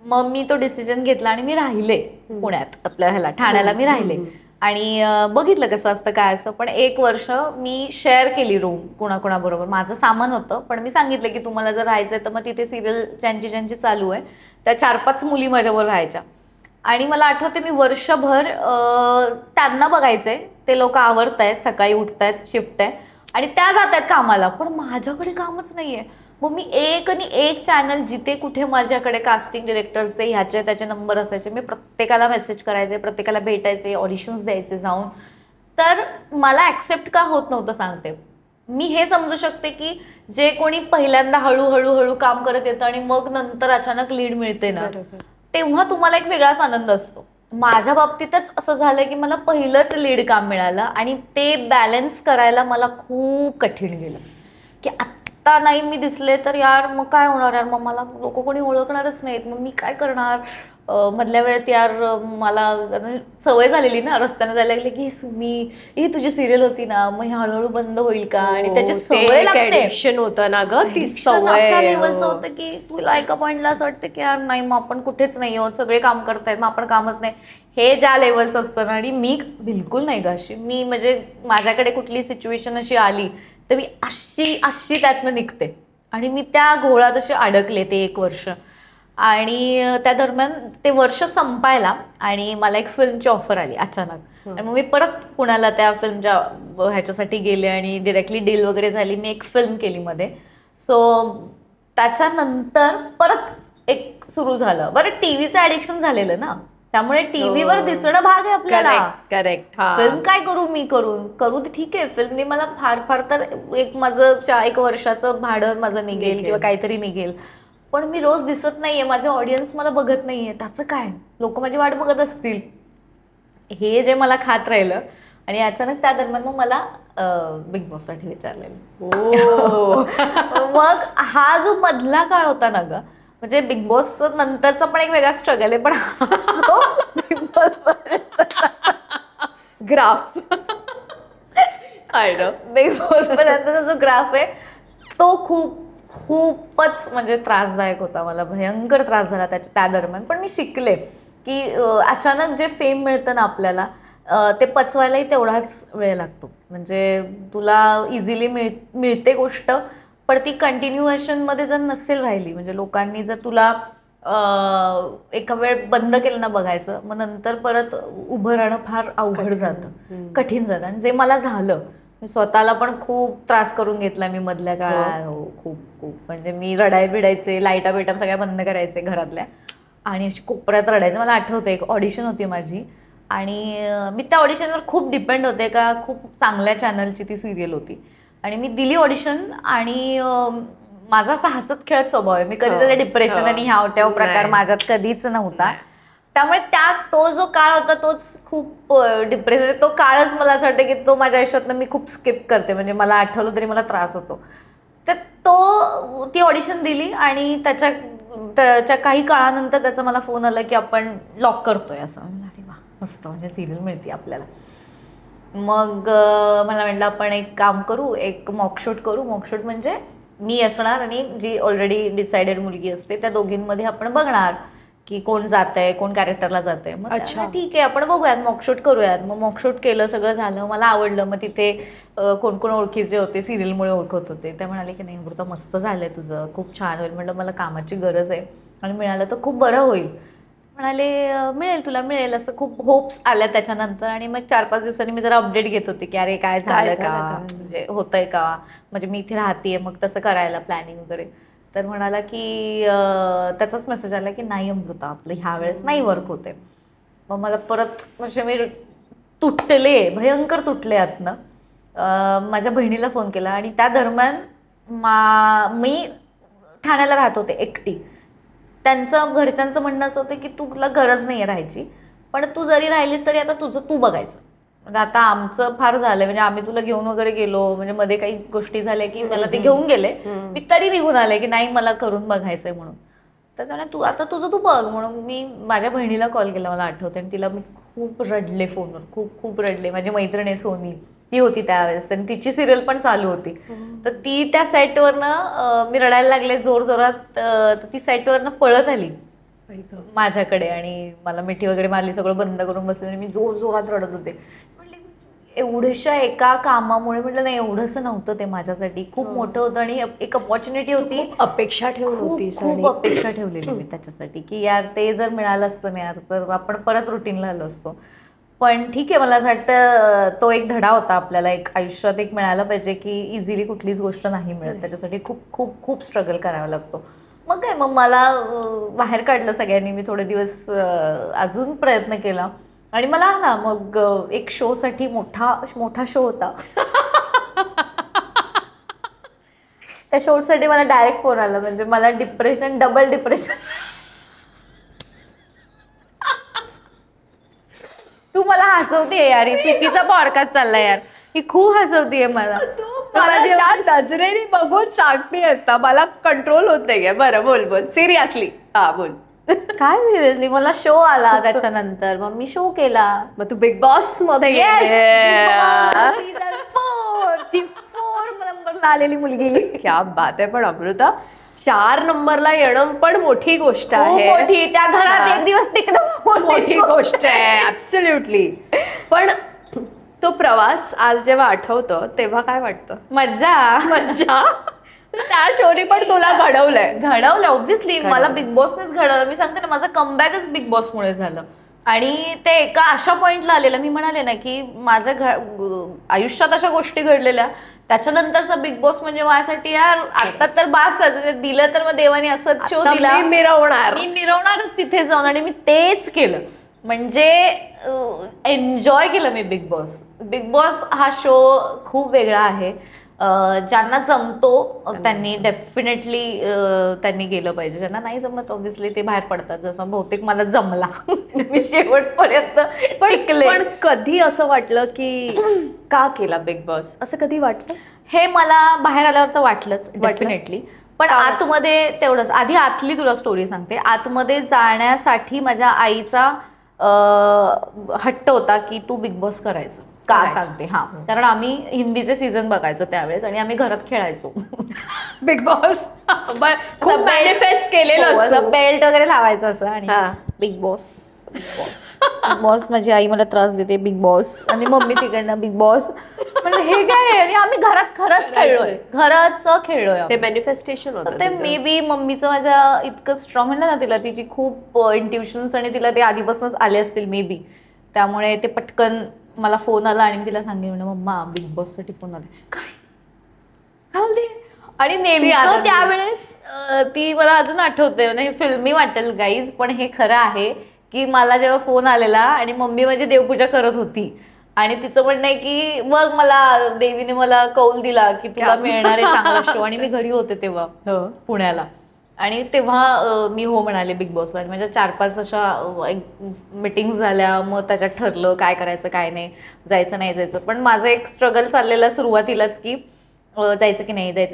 मग मी तो डिसिजन घेतला आणि मी राहिले पुण्यात, आपल्या ठाण्याला मी राहिले आणि बघितलं कसं असतं काय असतं. पण 1 वर्ष मी शेअर केली रूम कुणाकुणाबरोबर. माझं सामान होतं, पण मी सांगितलं की तुम्हाला जर राहायचं तर मग तिथे सिरियल ज्यांची चालू आहे त्या 4-5 मुली माझ्याबरोबर राहायच्या. आणि मला आठवते मी वर्षभर त्यांना बघायचे, ते लोक आवरतायत, सकाळी उठतायत, शिफ्ट आहे आणि त्या जात आहेत कामाला, पण माझ्याकडे कामच नाहीये. मग मी एक आणि एक चॅनल जिथे कुठे माझ्याकडे कास्टिंग डिरेक्टरचे ह्याचे त्याचे नंबर असायचे, मी प्रत्येकाला मेसेज करायचे, प्रत्येकाला भेटायचे, ऑडिशन्स द्यायचे जाऊन. तर मला ॲक्सेप्ट का होत नव्हतं सांगते. मी हे समजू शकते की जे कोणी पहिल्यांदा हळूहळू काम करत येतं आणि मग नंतर अचानक लीड मिळते ना, तेव्हा तुम्हाला एक वेगळाच आनंद असतो. माझ्या बाबतीतच असं झालं की मला पहिलंच लीड काम मिळालं आणि ते बॅलन्स करायला मला खूप कठीण गेलं की आत्ता नाही मी दिसले तर यार मग काय होणार, यार मग मला लोक कोणी ओळखणारच नाहीत, मग मी काय करणार. मधल्या वेळेत यार मला सवय झालेली ना रस्त्याने जायला लागले की सुमी ही तुझी सिरियल होती ना, मग हे हळूहळू बंद होईल का, आणि त्याची सवय लागते. ऍडिक्शन होतं ना ग, ती अशा सवय. लेवलचं होतं की तुला एका पॉईंटला असं वाटतं की यार नाही, मग आपण कुठेच नाही आहोत, सगळे काम करतायत, मग आपण कामच नाही, हे ज्या लेवलचं असतं ना. आणि मी बिलकुल नाही का अशी, मी म्हणजे माझ्याकडे कुठली सिच्युएशन अशी आली तर मी अशी त्यातनं निघते. आणि मी त्या घोळात असे अडकले ते 1 वर्ष. आणि त्या दरम्यान ते वर्ष संपायला आणि मला एक फिल्मची ऑफर आली अचानक. आणि मग मी परत पुण्याला त्या फिल्मच्या ह्याच्यासाठी गेले आणि डिरेक्टली डील वगैरे झाली, मी एक फिल्म केली मध्ये. सो त्याच्यानंतर परत एक सुरू झालं. बरं, टीव्हीचं ॲडिक्शन झालेलं ना, त्यामुळे टीव्हीवर दिसणं भाग आहे आपल्याला. करेक्ट. फिल्म काय करू, मी करू ते ठीक आहे. फिल्मने मला फार तर एक माझं 1 वर्षाचं भाडं माझं निघेल किंवा काहीतरी निघेल, पण मी रोज दिसत नाहीये, माझे ऑडियन्स मला बघत नाहीये, त्याचं काय, लोक माझी वाट बघत असतील, हे जे मला खात राहिलं. आणि अचानक त्या दरम्यान मग मला बिग बॉससाठी विचारलेलं. मग हा जो मधला काळ होता ना ग, म्हणजे बिग बॉस नंतरचा पण एक वेगळा स्ट्रगल आहे, पण जो big boss graph big boss पर्यंतचा जो ग्राफ आहे तो खूपच म्हणजे त्रासदायक होता. मला भयंकर त्रास झाला त्या दरम्यान. पण मी शिकले की अचानक जे फेम मिळतं ना आपल्याला, ते पचवायलाही तेवढाच वेळ लागतो. म्हणजे तुला इझिली मिळते गोष्ट, पण ती कंटिन्युएशनमध्ये जर नसेल राहिली, म्हणजे लोकांनी जर तुला एका वेळ बंद केलं ना बघायचं, मग नंतर परत उभं राहणं फार अवघड जातं, कठीण जातं. आणि जे मला झालं, मी स्वतःला पण खूप त्रास करून घेतला मी मधल्या काळात. हो, खूप म्हणजे मी बिडायचे, लाईटा बिटा सगळ्या बंद करायचे घरातल्या आणि अशी कोपऱ्यात रडायचं. मला आठवतं एक ऑडिशन होती माझी आणि मी त्या ऑडिशनवर खूप डिपेंड होते, का खूप चांगल्या चॅनलची ती सिरियल होती. आणि मी दिली ऑडिशन आणि माझा असा हसत खेळत स्वभाव आहे, मी कधी त्याच्या डिप्रेशन आणि ह्याव प्रकार माझ्यात कधीच नव्हता. त्यामुळे तो जो काळ होता तोच खूप डिप्रेशन, तो काळच मला असं वाटतं की तो माझ्या आयुष्यातनं मी खूप स्किप करते, म्हणजे मला आठवलं तरी मला त्रास होतो. तर ती ऑडिशन दिली आणि त्याच्या काही काळानंतर त्याचा मला फोन आला की आपण लॉक करतोय असं. अरे वा, मस्त, म्हणजे सिरियल मिळते आपल्याला. मग मला म्हटलं आपण एक काम करू, एक मॉकशूट करू. मॉकशूट म्हणजे मी असणार आणि जी ऑलरेडी डिसाइडेड मुलगी असते, त्या दोघींमध्ये आपण बघणार की कोण जात आहे, कोण कॅरेक्टरला जात आहे. मग ठीक आहे, आपण बघूयात, मॉकशूट करूयात. मग मॉकशूट केलं, सगळं झालं, मला आवडलं. मग तिथे कोण कोण ओळखीचे होते, सिरियलमुळे ओळखत होते, ते म्हणाले की नाही अमृता, मस्त झालंय तुझं, खूप छान होईल. म्हटलं मला कामाची गरज आहे आणि मिळालं तर खूप बरं होईल. म्हणाले मिळेल, तुला मिळेल, असं खूप होप्स आल्या त्याच्यानंतर. आणि मग 4-5 दिवसांनी मी जरा अपडेट घेत होते की अरे काय झालं का, म्हणजे होतंय का, म्हणजे मी इथे राहतेय, मग तसं करायला प्लॅनिंग वगैरे. तर म्हणाला की त्याचाच मेसेज आला की नाही अमृता, आपलं ह्या वेळेस नाही वर्क होते. मग मला परत म्हणजे मी तुटले, भयंकर तुटले आतनं. माझ्या बहिणीला फोन केला आणि त्या दरम्यान मी ठाण्याला राहत होते एकटी. त्यांचं घरच्यांचं म्हणणं असं होतं की तुला गरज नाही आहे राहायची, पण तू जरी राहिलीस तरी आता तुझं तू बघायचं. म्हणजे आता आमचं फार झालं, म्हणजे आम्ही तुला घेऊन वगैरे गेलो, म्हणजे मध्ये काही गोष्टी झाल्या की मला ते घेऊन गेले, मी तरी निघून आले की नाही मला करून बघायचंय म्हणून. तर त्याने तू आता तुझं तू बघ म्हणून मी माझ्या बहिणीला कॉल केला, मला आठवते. आणि तिला मी खूप रडले फोनवर, खूप रडले. माझी मैत्रीण आहे सोनी, ती होती त्यावेळेस आणि तिची सिरियल पण चालू होती. तर ती त्या सेटवरनं मी रडायला लागले जोरात. तर ती सेटवरनं पळत आली माझ्याकडे आणि मला मिठी वगैरे मारली, सगळं बंद करून बसले आणि मी जोरात रडत होते. म्हटले एवढ्याशा एका कामामुळे, म्हटलं नाही एवढंसं नव्हतं ते माझ्यासाठी, खूप मोठं होतं आणि एक अपॉर्च्युनिटी होती. अपेक्षा ठेवली, खूप अपेक्षा ठेवलेली मी त्याच्यासाठी की यार ते जर मिळालं असतं ना यार, तर आपण परत रुटीनला आलो असतो. पण ठीक आहे, मला असं वाटतं तो एक धडा होता आपल्याला, एक आयुष्यात एक मिळायला पाहिजे की इझिली कुठलीच गोष्ट नाही मिळत, त्याच्यासाठी खूप खूप खूप स्ट्रगल करावा लागतो. मग काय, मग मला बाहेर काढलं सगळ्यांनी. मी थोडे दिवस अजून प्रयत्न केला आणि मला आला मग एक शोसाठी मोठा मोठा शो होता. त्या शोसाठी मला डायरेक्ट फोन आला, म्हणजे मला डिप्रेशन, डबल डिप्रेशन. तू मला हसवते यार, चुकीचा पॉडकास्ट चाललाय यार, ही खूप हसवतीये मला. मला ज्या नजरेने बघून सांगते असता मला कंट्रोल होत नाहीये. बरं बोल बोल सिरियसली. हा बोल. काय सिरियसली, मला शो आला त्याच्यानंतर, मग मी शो केला. मग तू बिग बॉस मध्ये सीझन 4 ची 4 नंबरला आलेली मुलगी. क्या बात आहे. पण अमृता 4 नंबरला येणं पण मोठी गोष्ट आहे. मोठी, त्या घरात एक दिवस टिकणं मोठी गोष्ट आहे. ऍब्सोल्युटली. पण तो प्रवास आज जेव्हा आठवतो तेव्हा काय वाटतं? मज्जा. मज्जा. त्या शोनी पण तुला घडवलं ऑब्व्हियसली. मला बिग बॉसनेच घडवलं. मी सांगते ना, माझं कमबॅकच बिग बॉसमुळे झालं. आणि ते एका अशा पॉइंटला आलेलं, मी म्हणाले ना की माझ्या आयुष्यात अशा गोष्टी घडलेल्या, त्याच्यानंतरचा बिग बॉस म्हणजे माझ्यासाठी यार आता तर बास दिलं तर मग देवाने असंच शो दिला, मी मिरवणारच तिथे जाऊन. आणि मी तेच केलं, म्हणजे एन्जॉय केलं मी बिग बॉस. बिग बॉस हा शो खूप वेगळा आहे. ज्यांना जमतो त्यांनी डेफिनेटली त्यांनी गेलं पाहिजे. ज्यांना नाही जमत ऑब्व्हियसली ते बाहेर पडतात, जसं बहुतेक मला जमला. मी शेवटपर्यंत टिकले. पण कधी असं वाटलं की का केला बिग बॉस, असं कधी वाटलं? हे मला बाहेर आल्यावर तर वाटलंच डेफिनेटली. पण आतमध्ये तेवढंच. आधी आतली तुला स्टोरी सांगते. आतमध्ये जाण्यासाठी माझ्या आईचा हट्ट होता की तू बिग बॉस करायचं. का सांगते, हा, कारण आम्ही हिंदीचे सीझन बघायचो त्यावेळेस आणि आम्ही घरात खेळायचो बिग बॉस. खूप मॅनिफेस्ट केलेलं असतं, बेल्ट वगैरे लावायचं असं. आणि बिग बॉस बिग बॉस, माझी आई मला त्रास देते बिग बॉस, आणि मम्मी तिकडनं बिग बॉस. म्हणजे हे काय, आणि आम्ही घरात खरंच खेळलोय. ते मॅनिफेस्टेशन होतं. ते मे बी मम्मीचं माझ्या इतकं स्ट्रॉंग म्हणलं ना, तिला तिची खूप इंट्युशन्स आणि तिला ते आधीपासूनच आले असतील मे बी. त्यामुळे ते पटकन मला फोन आला आणि मी तिला सांगेन म्हणलं मम्मा बिग बॉस साठी फोन आला. काय बोलते? आणि नेमकं त्यावेळेस ती मला अजून आठवते, म्हणजे फिल्मी वाटेल गाईज, पण हे खरं आहे की मला जेव्हा फोन आलेला आणि मम्मी माझी देवपूजा करत होती आणि तिचं म्हणणं आहे की मग मला देवीने मला कौल दिला की तुला मिळणार आहे चांगला शो. आणि मी घरी होते तेव्हा पुण्याला, आणि तेव्हा मी हो म्हणाले बिग बॉसला. आणि माझ्या 4-5 अशा मीटिंग्स झाल्या, मग त्याच्यात ठरलं काय करायचं काय नाही, जायचं नाही जायचं. पण माझं एक स्ट्रगल चाललेलं सुरुवातीलाच की जायचं की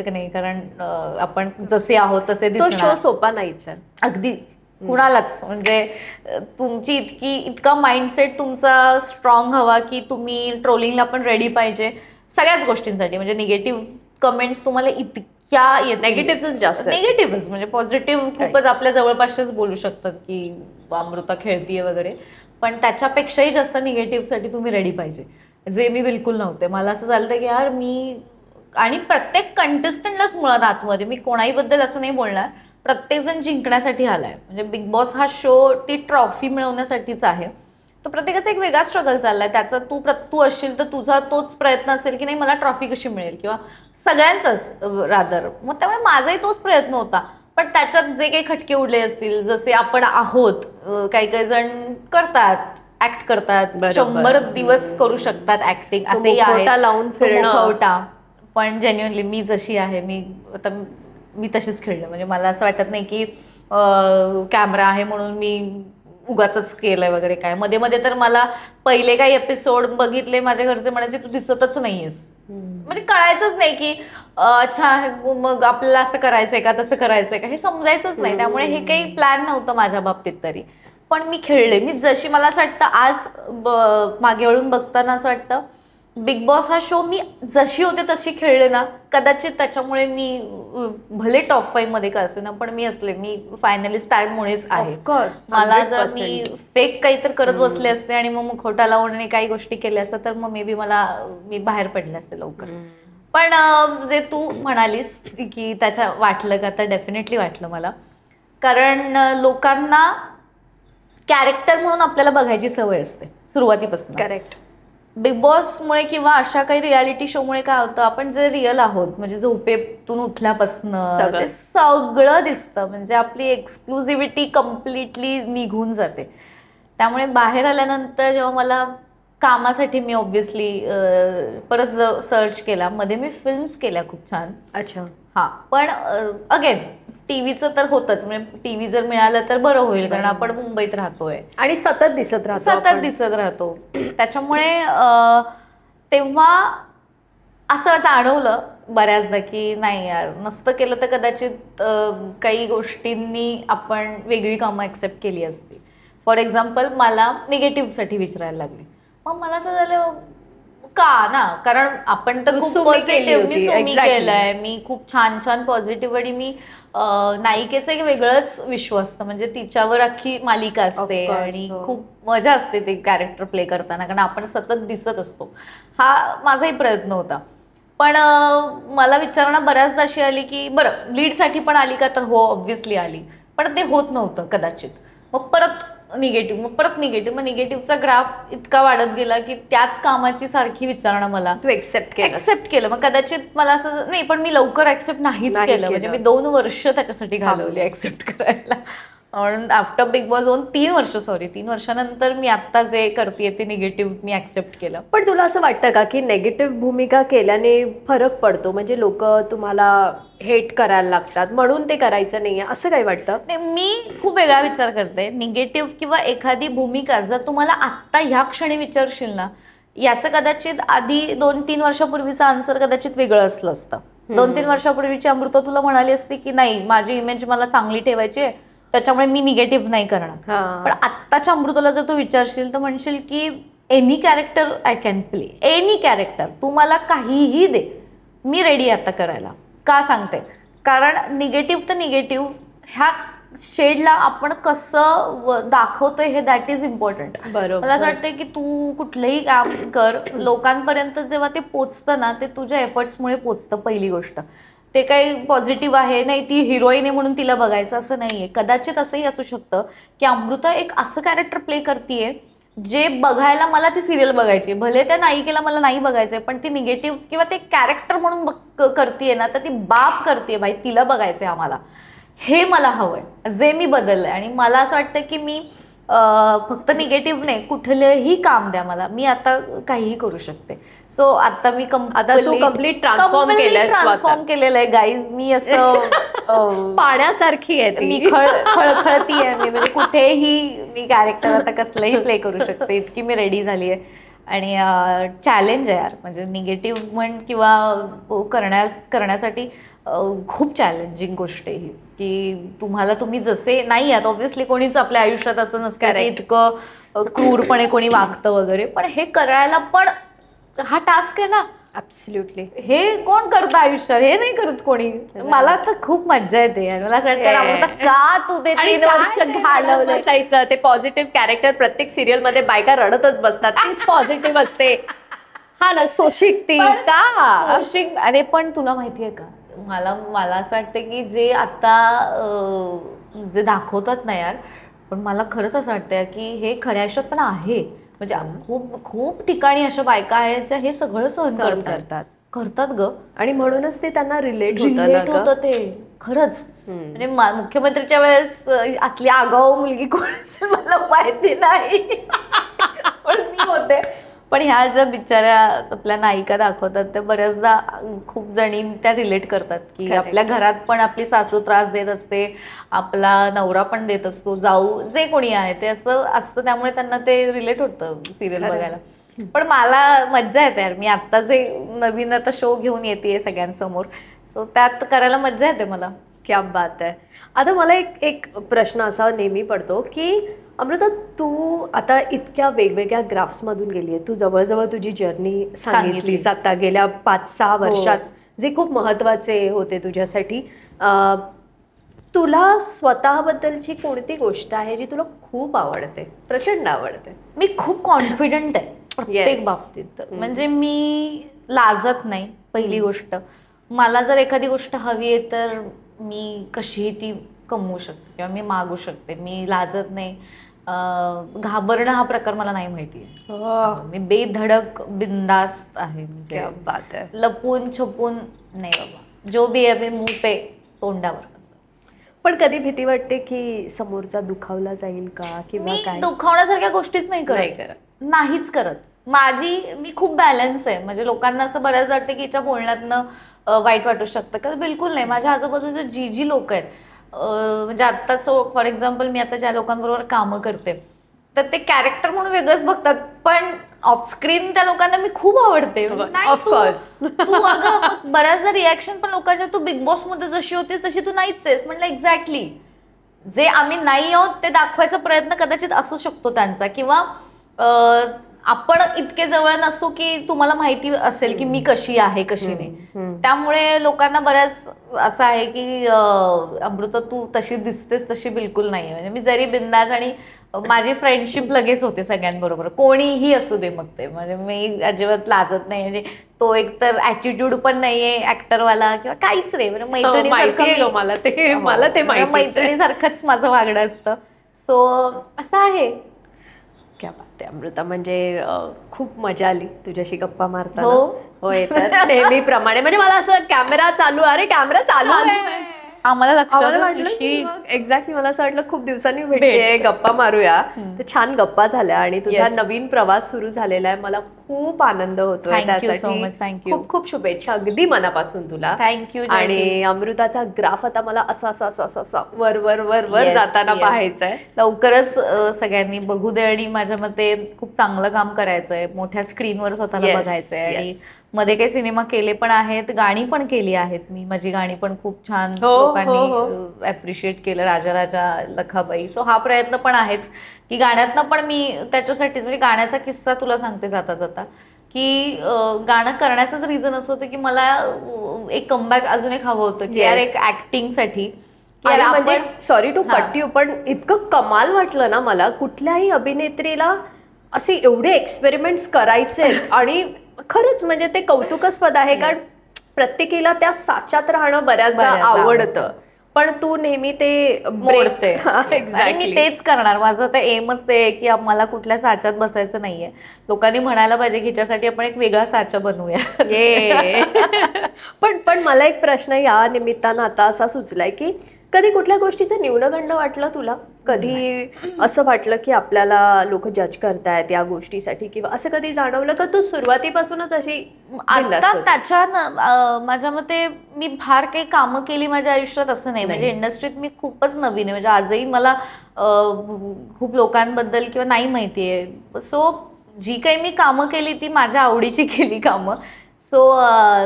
नाही, कारण आपण जसे आहोत तसे दिसणार. शो सोपा नाहीच आहे अगदीच कुणालाच. म्हणजे तुमची इतका माइंडसेट तुमचा स्ट्रॉंग हवा की तुम्ही ट्रोलिंगला पण रेडी पाहिजे सगळ्याच गोष्टींसाठी. म्हणजे निगेटिव्ह कमेंट्स तुम्हाला इतक्या येत, नेगेटिव्हच जास्त, निगेटिव्हच. म्हणजे पॉझिटिव्ह खूपच आपल्या जवळपासच बोलू शकतात की अमृता खेळतीये वगैरे, पण त्याच्यापेक्षाही जास्त निगेटिव्हसाठी तुम्ही रेडी पाहिजे, जे मी बिलकुल नव्हते. मला असं झालं की यार मी, आणि प्रत्येक कंटेस्टंटलाच मुळात आतमध्ये, मी कोणाहीबद्दल असं नाही बोलणार, प्रत्येकजण जिंकण्यासाठी आलाय. म्हणजे बिग बॉस हा शो ती ट्रॉफी मिळवण्यासाठीच आहे. तर प्रत्येकाचा एक वेगळा स्ट्रगल चाललाय. त्याचा तू असशील तर तुझा तोच प्रयत्न असेल की नाही मला ट्रॉफी कशी मिळेल, किंवा सगळ्यांचाच रादर. मग त्यामुळे माझाही तोच प्रयत्न होता. पण त्याच्यात जे काही खटके उडले असतील, जसे आपण आहोत, काही काही जण करतात, ऍक्ट करतात, 100 दिवस करू शकतात ऍक्टिंग, असेही आहे लावून फिरणं. पण जेन्युअनली मी जशी आहे, मी तशीच खेळलं. म्हणजे मला असं वाटत नाही की कॅमेरा आहे म्हणून मी उगाचच केलंय वगैरे काय. मध्ये मध्ये तर मला पहिले काही एपिसोड बघितले, माझ्या घरचे म्हणायचे तू दिसतच नाहीयेस. म्हणजे कळायचंच नाही की अच्छा मग आपल्याला असं करायचंय का तसं करायचंय का, हे समजायचंच नाही. त्यामुळे हे काही प्लॅन नव्हतं माझ्या बाबतीत तरी. पण मी खेळले, मी जशी, मला असं वाटतं आज मागे वळून बघताना असं वाटतं बिग बॉस हा शो मी जशी होते तशी खेळले ना, कदाचित त्याच्यामुळे मी भले टॉप 5 मध्ये का असे ना, पण मी फायनलिस्ट त्यामुळेच आहे. मला जर मी फेक काहीतरी करत बसले असते आणि मग खोटा लावून आणि काही गोष्टी केल्या असतात तर मग मे बी मी बाहेर पडले असते लवकर. पण जे तू म्हणालीस की वाटलं का, तर डेफिनेटली वाटलं मला. कारण लोकांना कॅरेक्टर म्हणून आपल्याला बघायची सवय असते सुरुवातीपासून. करेक्ट. बिग बॉसमुळे किंवा अशा काही रियालिटी शोमुळे काय होतं, आपण जे रिअल आहोत म्हणजे झोपेतून उठल्यापासनं ते सगळं दिसतं. म्हणजे आपली एक्सक्लुझिव्हिटी कम्प्लिटली निघून जाते. त्यामुळे बाहेर आल्यानंतर जेव्हा मला कामासाठी मी ऑब्व्हियसली परत सर्च केला. मध्ये मी फिल्म्स केल्या खूप छान. अच्छा. हां, पण अगेन टीव्हीचं तर होतंच. म्हणजे टीव्ही जर मिळालं तर बरं होईल, कारण आपण मुंबईत राहतोय आणि सतत दिसत राहतो. त्याच्यामुळे तेव्हा असं जाणवलं बऱ्याचदा की नाही यार, नसतं केलं तर कदाचित काही गोष्टींनी आपण वेगळी कामं ॲक्सेप्ट केली असती. फॉर एक्झाम्पल मला निगेटिव्हसाठी विचारायला लागली. मग मला असं झालं का ना, कारण आपण तर खूप पॉझिटिव्ह मी केलंय. मी खूप छान छान पॉझिटिव्ह आणि मी नायिकेचं एक वेगळंच विश्व असतं. म्हणजे तिच्यावर अख्खी मालिका असते आणि खूप मजा असते ते कॅरेक्टर प्ले करताना, कारण आपण सतत दिसत असतो. हा माझाही प्रयत्न होता. पण मला विचारणा बऱ्याचदा अशी आली की बरं लीडसाठी पण आली का, तर हो ऑब्व्हियसली आली, पण ते होत नव्हतं कदाचित. मग परत निगेटिव्ह, मग निगेटिव्हचा ग्राफ इतका वाढत गेला की त्याच कामाची सारखी विचारणा मला तू एक्सेप्ट केलं. मग कदाचित मला असं नाही, पण मी लवकर ऍक्सेप्ट नाहीच केलं. म्हणजे मी 2 वर्ष त्याच्यासाठी घालवली ऍक्सेप्ट करायला. म्हणून आफ्टर बिग बॉस 3 वर्षानंतर मी आता जे करते ते निगेटिव्ह मी ऍक्सेप्ट केलं. पण तुला असं वाटतं का की नेगेटिव्ह भूमिका केल्याने फरक पडतो, म्हणजे लोक तुम्हाला हेट करायला लागतात म्हणून ते करायचं नाहीये, असं काही वाटतं? नाही, मी खूप वेगळा विचार करते. निगेटिव्ह किंवा एखादी भूमिका जर तुम्हाला आत्ता ह्या क्षणी विचारशील ना, याचं कदाचित आधी 2-3 वर्षापूर्वीचं आन्सर कदाचित वेगळं असलं असतं. 2-3 वर्षापूर्वीची अमृता तुला म्हणाली असती की नाही, माझी इमेज मला चांगली ठेवायची आहे, त्याच्यामुळे मी निगेटिव्ह नाही करणार. पण आत्ताच्या अमृताला जर तू विचारशील तर म्हणशील की any character I can play, any character, तू मला काहीही दे, मी रेडी आता करायला. का सांगते? कारण निगेटिव्ह तर निगेटिव्ह ह्या शेडला आपण कसं दाखवतोय हे दॅट इज इम्पॉर्टंट. मला असं वाटतं की तू कुठलंही काम कर, लोकांपर्यंत जेव्हा ते पोचतं ना, ते तुझ्या एफर्ट्समुळे पोचतं. पहिली गोष्ट, ते काही पॉझिटिव्ह आहे नाही, ती हिरोईन आहे म्हणून तिला बघायचं असं नाहीये. कदाचित असंही असू शकतं की अमृता एक असं कॅरेक्टर प्ले करतीये जे बघायला मला ती सिरियल बघायची, भले त्या नायिकेला मला नाही बघायचंय, पण ती निगेटिव्ह किंवा ते कॅरेक्टर म्हणून करतीये ना, तर ती बाप करते बाई, तिला बघायचंय आम्हाला. हे मला हवंय, जे मी बदललंय. आणि मला असं वाटतं की मी फक्त निगेटिव्ह नाही, कुठलंही काम द्या मला, मी आता काहीही करू शकते. सो आता मी कम्प्लीट ट्रान्सफॉर्म केलेलं आहे गाईज. मी असं पाण्यासारखी आहे, मी खळखळती आहे. मी म्हणजे कुठेही मी कॅरेक्टर आता कसलंही प्ले करू शकते, इतकी मी रेडी झाली आहे. आणि चॅलेंज आहे यार, म्हणजे निगेटिव्ह म्हण किंवा करण्यासाठी खूप चॅलेंजिंग गोष्ट आहे ही, की तुम्ही जसे नाही आहात. ऑब्व्हियसली कोणीच आपल्या आयुष्यात असं नसतं की इतकं क्रूरपणे कोणी वागतं वगैरे, पण हे करायला पण हा टास्क आहे ना. ऍब्सोल्युटली. हे कोण करतं आयुष्यात? हे नाही करत कोणी. मला तर खूप मजा येते आणि मला असं वाटतं का तू ते 3 वर्ष घालवलं बसायचं. ते पॉझिटिव्ह कॅरेक्टर प्रत्येक सिरियल मध्ये बायका रडतच बसतात, तीच पॉझिटिव्ह असते. हा ना, सोशिक ती का सोशिक. अरे पण तुला माहितीये का, मला असं वाटतं की जे आता जे दाखवतात ना यार, पण मला खरंच असं वाटतं की हे खऱ्या आयुष्यात पण आहे. म्हणजे खूप खूप ठिकाणी अशा बायका आहेत ज्या हे सगळं सहन करतात ग. आणि म्हणूनच ते त्यांना रिलेट होतं ते खरंच. म्हणजे मुख्यमंत्रीच्या वेळेस असली आगाऊ मुलगी कोण असेल मला माहिती नाही, पण मी होते. पण ह्या ज्या बिचाऱ्या आपल्या नायिका दाखवतात त्या बऱ्याचदा खूप जणी त्या रिलेट करतात की आपल्या घरात पण आपली सासू त्रास देत असते, आपला नवरा पण देत असतो, जाऊ जे कोणी आहे ते असं असतं. त्यामुळे त्यांना ते रिलेट होतं सिरियल बघायला. पण मला मज्जा येते यार, मी आत्ता जे नवीन आता शो घेऊन येते सगळ्यांसमोर, सो त्यात करायला मज्जा येते मला. क्या बात आहे. आता मला एक प्रश्न असा नेहमी पडतो की अमृता, तू आता इतक्या वेगवेगळ्या ग्राफ्समधून गेली आहे, तू जवळजवळ तुझी जर्नी सांगितलीस आता गेल्या 5-6 वर्षात, जे खूप महत्त्वाचे होते तुझ्यासाठी. तुला स्वतःबद्दलची कोणती गोष्ट आहे जी तुला खूप आवडते, प्रचंड आवडते? मी खूप कॉन्फिडंट आहे प्रत्येक बाबतीत. म्हणजे मी लाजत नाही पहिली गोष्ट. मला जर एखादी गोष्ट हवी आहे तर मी कशीही ती कमवू शकते किंवा मी मागू शकते. मी लाजत नाही. घाबरणं हा प्रकार मला नाही माहिती आहे. वाह, मी बेधडक बिंदास्त आहे, म्हणजे क्या बात आहे. लपून छपून नाही बाबा, जो भी आहे मुंह पे तोंडावर असं. पण कधी भीती वाटते की समोरचा दुखावला जाईल का किंवा मी काय? दुखावण्यासारख्या गोष्टीच नाही नाही करत, करत. नाहीच करत. मी खूप बॅलन्स आहे. म्हणजे लोकांना असं बऱ्याच वाटतं की हिच्या बोलण्यातनं वाईट वाटू शकतं का, बिलकुल नाही. माझ्या आजूबाजूचे जी लोक आहेत, म्हणजे आता फॉर एक्झाम्पल मी आता ज्या लोकांबरोबर कामं करते तर ते कॅरेक्टर म्हणून वेगळंच बघतात, पण ऑफस्क्रीन त्या लोकांना मी खूप आवडते. नाही, ऑफकोर्स. तू अगं मग बऱ्याचदा रिॲक्शन पण लोकांच्या, तू बिग बॉस मध्ये जशी होती तशी तू नाहीच आहेस. म्हटलं एक्झॅक्टली जे आम्ही नाही आहोत ते दाखवायचा प्रयत्न कदाचित असू शकतो त्यांचा, किंवा आपण इतके जवळ नसू की तुम्हाला माहिती असेल की मी कशी आहे कशी नाही. त्यामुळे लोकांना बऱ्याच असं आहे की अमृता तू तशी दिसतेस तशी बिलकुल नाही आहे. म्हणजे मी जरी बिंदास, आणि माझी फ्रेंडशिप लगेच होते सगळ्यांबरोबर, कोणीही असू दे मग ते. म्हणजे मी अजिबात लाजत नाही. म्हणजे तो एक तर ऍटिट्यूड पण नाहीये ऍक्टरवाला किंवा काहीच नाही. म्हणजे मैत्रिणीसारखं मला ते माहिती. मैत्रिणीसारखंच माझं वागणं असतं. सो असं आहे. क्या बात आहे अमृता. म्हणजे खूप मजा आली तुझ्याशी गप्पा मारताना. हो. होय, तर नेहमीप्रमाणे म्हणजे मला असं कॅमेरा चालू आहे, आम्हाला आम्हाला लक्षात वाटलं एक्झॅक्टली, मला असं वाटलं खूप दिवसांनी भेटते, गप्पा मारूया. तर छान गप्पा झाल्या आणि तुझा Yes. नवीन प्रवास सुरू झालेला आहे. मला खूप आनंद होतोय. Thank you so much. Thank you. खूप खूप शुभेच्छा अगदी मनापासून तुला. थँक्यू. आणि अमृताचा ग्राफ आता मला असा वर वर वर वर Yes, जाताना yes. पाहायचा आहे. लवकरच सगळ्यांनी बघू दे, आणि माझ्या मते खूप चांगलं काम करायचंय, मोठ्या स्क्रीनवर स्वतःला Yes, बघायचंय. आणि yes. मध्ये काही सिनेमा केले पण आहेत, गाणी पण केली आहेत मी. माझी गाणी पण खूप छान हो, लोकांनी ऍप्रिशिएट केलं, राजा राजा लखाबाई. सो हा प्रयत्न पण आहेच की गाण्यातनं पण मी त्याच्यासाठीच, म्हणजे गाण्याचा किस्सा तुला सांगते जाता जाता, की गाणं करण्याचंच रिझन असं होतं की मला एक कमबॅक अजून एक हवं होतं की यार Yes. एक ऍक्टिंगसाठी. आणि म्हणजे सॉरी टू हा. कट यू, पण इतकं कमाल वाटलं ना मला, कुठल्याही अभिनेत्रीला असे एवढे एक्सपेरिमेंट्स करायचे आणि खरंच म्हणजे ते कौतुकास्पद आहे. कारण प्रत्येकीला त्या साच्यात राहणं बऱ्याचदा आवडतं, पण तू नेहमी ते मोडते. आणि मी एक्झॅक्टली. तेच करणार. माझं ते एमच ते आहे की मला कुठल्या साच्यात बसायचं नाहीये. लोकांनी म्हणायला पाहिजे की हिच्यासाठी आपण एक वेगळा साचा बनवूया. पण मला एक प्रश्न या निमित्तानं आता असा सुचलाय की कधी कुठल्या गोष्टीचं न्यूनगंड वाटलं तुला? कधी असं वाटलं की आपल्याला लोक जज करतायत या गोष्टीसाठी, किंवा असं कधी जाणवलं का तू सुरुवातीपासूनच अशी बिनधास्त आता होती? त्याच्या माझ्या मते मी फार काही कामं केली माझ्या आयुष्यात असं नाही. म्हणजे इंडस्ट्रीत मी खूपच नवीन आहे. म्हणजे आजही मला खूप लोकांबद्दल किंवा नाही माहिती आहे. सो जी काही मी कामं केली ती माझ्या आवडीची केली कामं. सो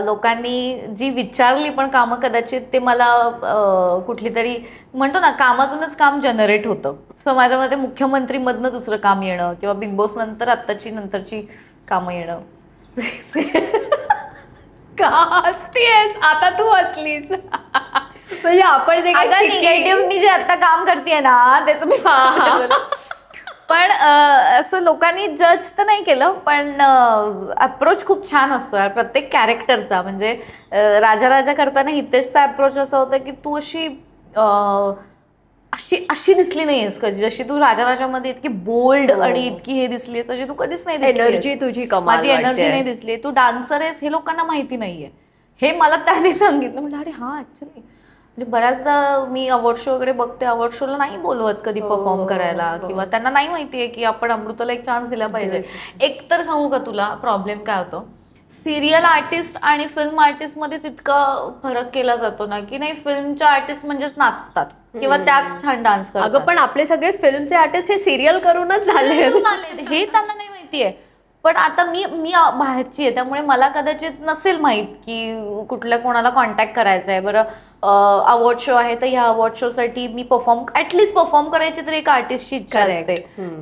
लोकांनी जी विचारली पण कामं, कदाचित ते मला कुठली तरी म्हणतो ना, कामातूनच काम जनरेट होतं. सो माझ्या मते मुख्यमंत्रीमधनं दुसरं काम येणं किंवा बिग बॉस नंतर नंतरची कामं येणं. का हसतीयस आता तू हसलीस? म्हणजे आपण जे काही निगेटिव्ह मी जे आता काम करते ना त्याचं मी पण असं लोकांनी जज तर नाही केलं, पण अप्रोच खूप छान असतो यार प्रत्येक कॅरेक्टरचा. म्हणजे राजा राजा करताना हितेशचा अप्रोच असा होता की तू अशी अशी दिसली नाहीयेस कधी, जशी तू राजा राजामध्ये इतकी बोल्ड आणि इतकी हे दिसलीस तशी तू कधीच नाही दिसली. एनर्जी तुझी कमाल माझी एनर्जी नाही दिसली. तू डान्सर आहेस हे लोकांना माहिती नाहीये, हे मला त्याने सांगितलं. म्हटलं अरे हा ऍक्च्युली. म्हणजे बऱ्याचदा मी अवॉर्ड शो वगैरे बघते, अवॉर्ड शोला नाही बोलवत कधी परफॉर्म करायला, किंवा त्यांना नाही माहितीये की आपण अमृताला एक चान्स दिला पाहिजे. एक तर सांगू का तुला प्रॉब्लेम काय होतो, सिरियल आर्टिस्ट आणि फिल्म आर्टिस्ट मध्येच इतका फरक केला जातो ना की नाही, फिल्मच्या आर्टिस्ट म्हणजेच नाचतात किंवा त्याच छान डान्स करतात. अगं पण आपले सगळे फिल्मचे आर्टिस्ट हे सिरियल करूनच झाले, हे त्यांना नाही माहितीये. पण आता मी बाहेरची आहे त्यामुळे मला कदाचित नसेल माहित की कुठल्या कोणाला कॉन्टॅक्ट करायचा आहे. बरं अवॉर्ड शो आहे तर ह्या अवॉर्ड शो साठी मी ऍटलीस्ट परफॉर्म करायची तर एक आर्टिस्टची इच्छा असते.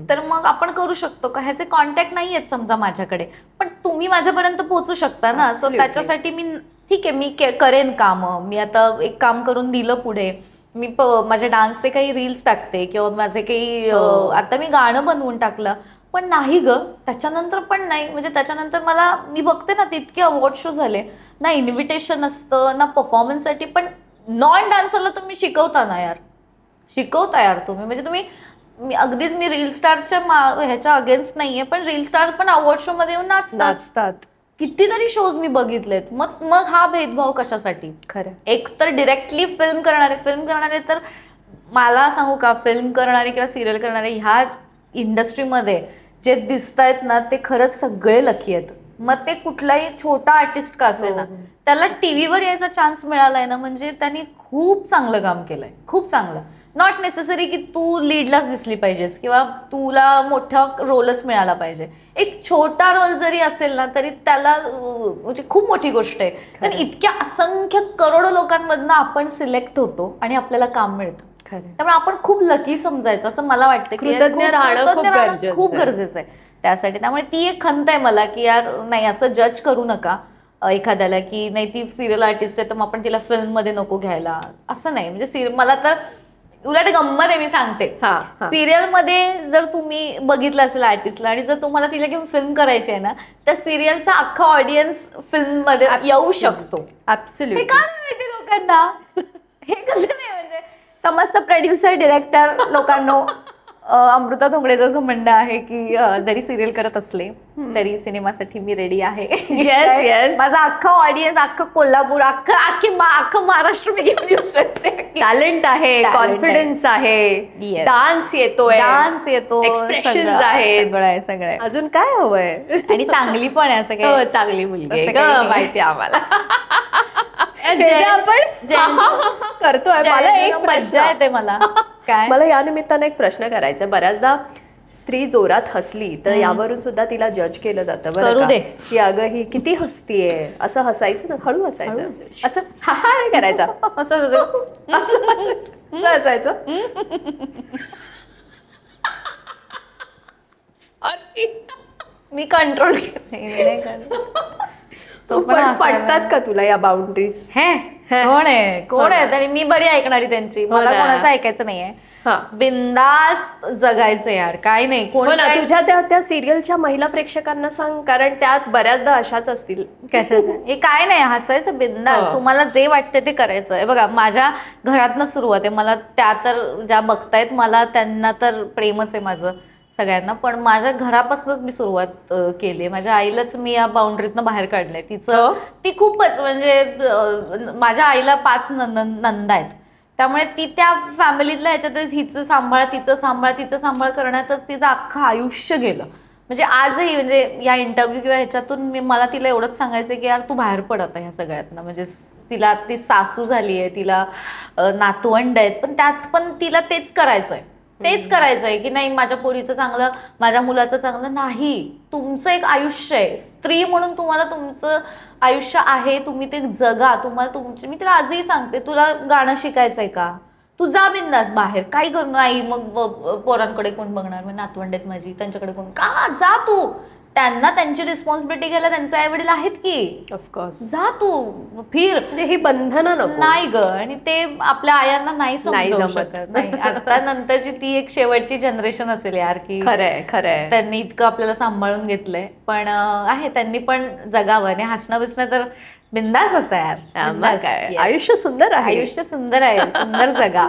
तर मग आपण करू शकतो का, ह्याचे कॉन्टॅक्ट नाही आहेत समजा माझ्याकडे, पण तुम्ही माझ्यापर्यंत पोहोचू शकता ना. सो त्याच्यासाठी मी ठीक आहे, मी करेन काम. मी आता एक काम करून दिलं पुढे, मी माझ्या डान्सचे काही रील्स टाकते किंवा माझे काही आता मी गाणं बनवून टाकलं, पण नाही ग त्याच्यानंतर पण नाही. म्हणजे त्याच्यानंतर मी बघते ना तितके अवॉर्ड शो झाले ना, इन्व्हिटेशन असतं ना परफॉर्मन्ससाठी, पण नॉन डान्सरला तुम्ही शिकवता यार तुम्ही. म्हणजे तुम्ही अगदीच मी रील स्टारच्या ह्याच्या अगेन्स्ट नाहीये, पण रील स्टार पण अवॉर्ड शो मध्ये येऊन नाचतात. कितीतरी शोज मी बघितलेत. मग हा भेदभाव कशासाठी? खरं. एक तर डिरेक्टली फिल्म करणारे तर मला सांगू का, फिल्म करणारे किंवा सिरियल करणारे ह्या इंडस्ट्रीमध्ये जे दिसत आहेत ना, ते खरंच सगळे लकी आहेत. मग ते कुठलाही छोटा आर्टिस्ट का असेल ना, त्याला टीव्हीवर यायचा चान्स मिळालाय ना, म्हणजे त्यांनी खूप चांगलं काम केलंय, खूप चांगलं. नॉट नेसेसरी की तू लीडलाच दिसली पाहिजेस किंवा तुला मोठा रोलच मिळाला पाहिजे. एक छोटा रोल जरी असेल ना, तरी त्याला म्हणजे खूप मोठी गोष्ट आहे. कारण इतक्या असंख्य करोडो लोकांमधनं आपण सिलेक्ट होतो आणि आपल्याला काम मिळतं. त्यामुळे आपण खूप लकी समजायचं असं मला वाटतं. की कृतज्ञ राहणं खूप गरजेचं आहे त्यासाठी. त्यामुळे ती एक खंत आहे मला की यार नाही, असं जज करू नका एखाद्याला की नाही ती सिरियल आर्टिस्ट आहे तर मग आपण तिला फिल्म मध्ये नको घ्यायला, असं नाही. म्हणजे मला तर उलट गंमत आहे, मी सांगते. सिरियल मध्ये जर तुम्ही बघितलं असेल आर्टिस्टला आणि जर तुम्हाला तिला घेऊन फिल्म करायची आहे ना, तर सिरियलचा अख्खा ऑडियन्स फिल्म मध्ये येऊ शकतो. ऍब्सोल्युटली. हे काय माहिती लोकांना, हे कसं नाही म्हणजे समस्त प्रोड्युसर डिरेक्टर लोकांना. अमृता धोंगडेचं असं म्हणणं आहे की जरी सिरियल करत असले तरी सिनेमासाठी मी रेडी आहे. येस. माझा अख्खा ऑडियन्स, अख्खं कोल्हापूर, अख्खं महाराष्ट्र मी घेऊन येऊ शकते. टॅलेंट आहे, कॉन्फिडन्स आहे, डान्स येतो, एक्सप्रेशन्स आहेत, सगळं आहे. अजून काय हवंय? आणि चांगली पण आहे, असं काय चांगली मुलगी माहिती आम्हाला. आपण करतोय. मला एक प्रश्न येते मला या निमित्ताने एक प्रश्न करायचा आहे. बऱ्याचदा स्त्री जोरात हसली तर यावरून सुद्धा तिला जज केलं जातं बरं का, की अगं ही किती हसतीये. असं हसायचं ना, हळू हसायचं, असं हा नाही करायचा, असं हसायचं. मी कंट्रोल पडतात का तुला या बाउंड्रीज? कोण आहे आणि मी बरी ऐकणारी त्यांची, मला कोणाचं ऐकायचं नाहीये. बिंदास जगायचं यार, काय नाही. तुझ्या त्या सिरियलच्या महिला प्रेक्षकांना सांग, कारण त्यात बऱ्याचदा अशाच असतील. हे काय नाही, हसायचं बिंदास. तुम्हाला जे वाटतं ते करायचं. बघा, माझ्या घरातनं सुरुवात आहे. मला त्या तर ज्या बघतायत मला त्यांना तर प्रेमच आहे माझं सगळ्यांना, पण माझ्या घरापासूनच मी सुरुवात केली. माझ्या आईलाच मी या बाउंड्रीतनं बाहेर काढलंय. ती खूपच म्हणजे माझ्या आईला 5 नंदा आहेत, त्यामुळे ती त्या फॅमिलीतल्या ह्याच्यात तिचं सांभाळ करण्यातच तिचं अख्खं आयुष्य गेलं. म्हणजे आजही म्हणजे या इंटरव्ह्यू किंवा ह्याच्यातून मला तिला एवढंच सांगायचं की यार तू बाहेर पड आता ह्या सगळ्यातनं. म्हणजे तिला ती सासू झाली आहे, तिला नातवंड आहेत, पण त्यात पण तिला तेच करायचंय की नाही माझ्या पोरीचं चांगलं, माझ्या मुलाचं चांगलं नाही. तुमचं एक आयुष्य आहे, स्त्री म्हणून तुम्हाला तुमचं आयुष्य आहे, तुम्ही ते जगा. मी तिला आजही सांगते, तुला गाणं शिकायचंय का, तू जा बिंदास बाहेर, काही करू नाही. मग पोरांकडे कोण बघणार, मी नातवंड आहेत माझी, त्यांच्याकडे कोण, का जा तू. त्यांना त्यांची रिस्पॉन्सिबिलिटी घ्यायला त्यांचे आई वडील आहेत की, ऑफकोर्स जा तू फिर. ही बंधनं नाही ग, आणि ते आपल्या आयांना नाही समजू शकत. नाही आता नंतरची ती एक शेवटची जनरेशन असेल यार, की खरंय त्यांनी इतकं आपल्याला सांभाळून घेतलंय. पण आहे, त्यांनी पण जगावं आणि हसणं बिसणं तर बिंदास असतं यार. आयुष्य सुंदर आहे, सुंदर जगा.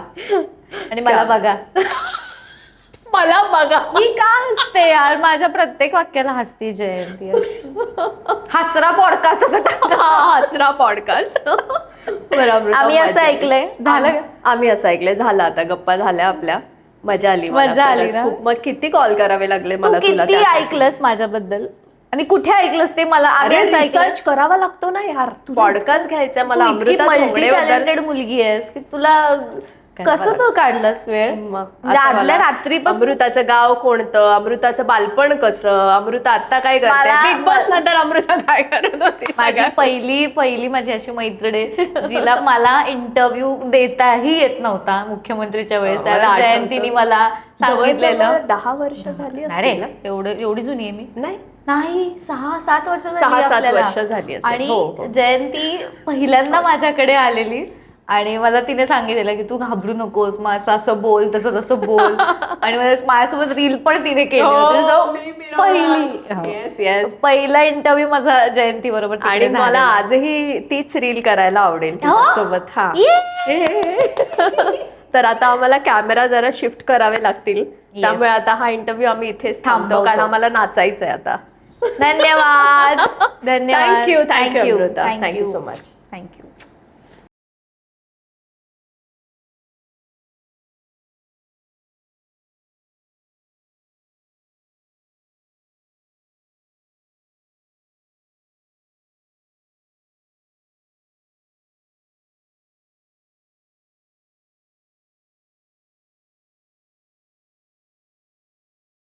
आणि मला बघा मी का हसते यार, माझ्या प्रत्येक वाक्याला हसती जयंती. हसरा पॉडकास्ट असं हसरा पॉडकास्ट. बरोबर, आम्ही असं ऐकलंय. आम्ही असं ऐकलंय. झालं आता, गप्पा झाल्या आपल्या, मजा आली खूप. मग किती कॉल करावे लागले मला तुला. किती ऐकलंस माझ्याबद्दल आणि कुठे ऐकलंस ते मला रिसर्च करावा लागतो ना यार. पॉडकास्ट घ्यायचा मला. अमृता मल्टी टॅलेंटेड मुलगी आहेस की तुला कसं तो काढलास वेळ. आदल्या रात्री अमृताचं गाव कोणतं, अमृताचं बालपण कसं, अमृता आता काय करते, बिग बॉस नंतर अमृता काय करत होती. माझी पहिली माझी अशी मैत्रिणी जिला मला इंटरव्ह्यू देताही येत नव्हता मुख्यमंत्रीच्या वेळेस, त्यावेळेस जयंतीने मला सांगितलेलं. 10 वर्ष झाली. अरे एवढी जुनी आहे मी. नाही 6-7 वर्ष झाली. आणि जयंती पहिल्यांदा माझ्याकडे आलेली आणि मला तिने सांगितलेलं की तू घाबरू नकोस, मग असं बोल, तसं बोल. आणि माझ्यासोबत रील पण तिने केली. पहिला इंटरव्ह्यू माझा जयंती बरोबर. आणि मला आजही तीच रील करायला आवडेल सोबत. हा तर आता आम्हाला कॅमेरा जरा शिफ्ट करावे लागतील त्यामुळे आता हा इंटरव्ह्यू आम्ही इथेच थांबतो थांबवतो. कारण आम्हाला नाचायचंय आता. धन्यवाद. धन्यवाद. Thank you Thank you. Amruta, Thank thank you you. So much. Thank you.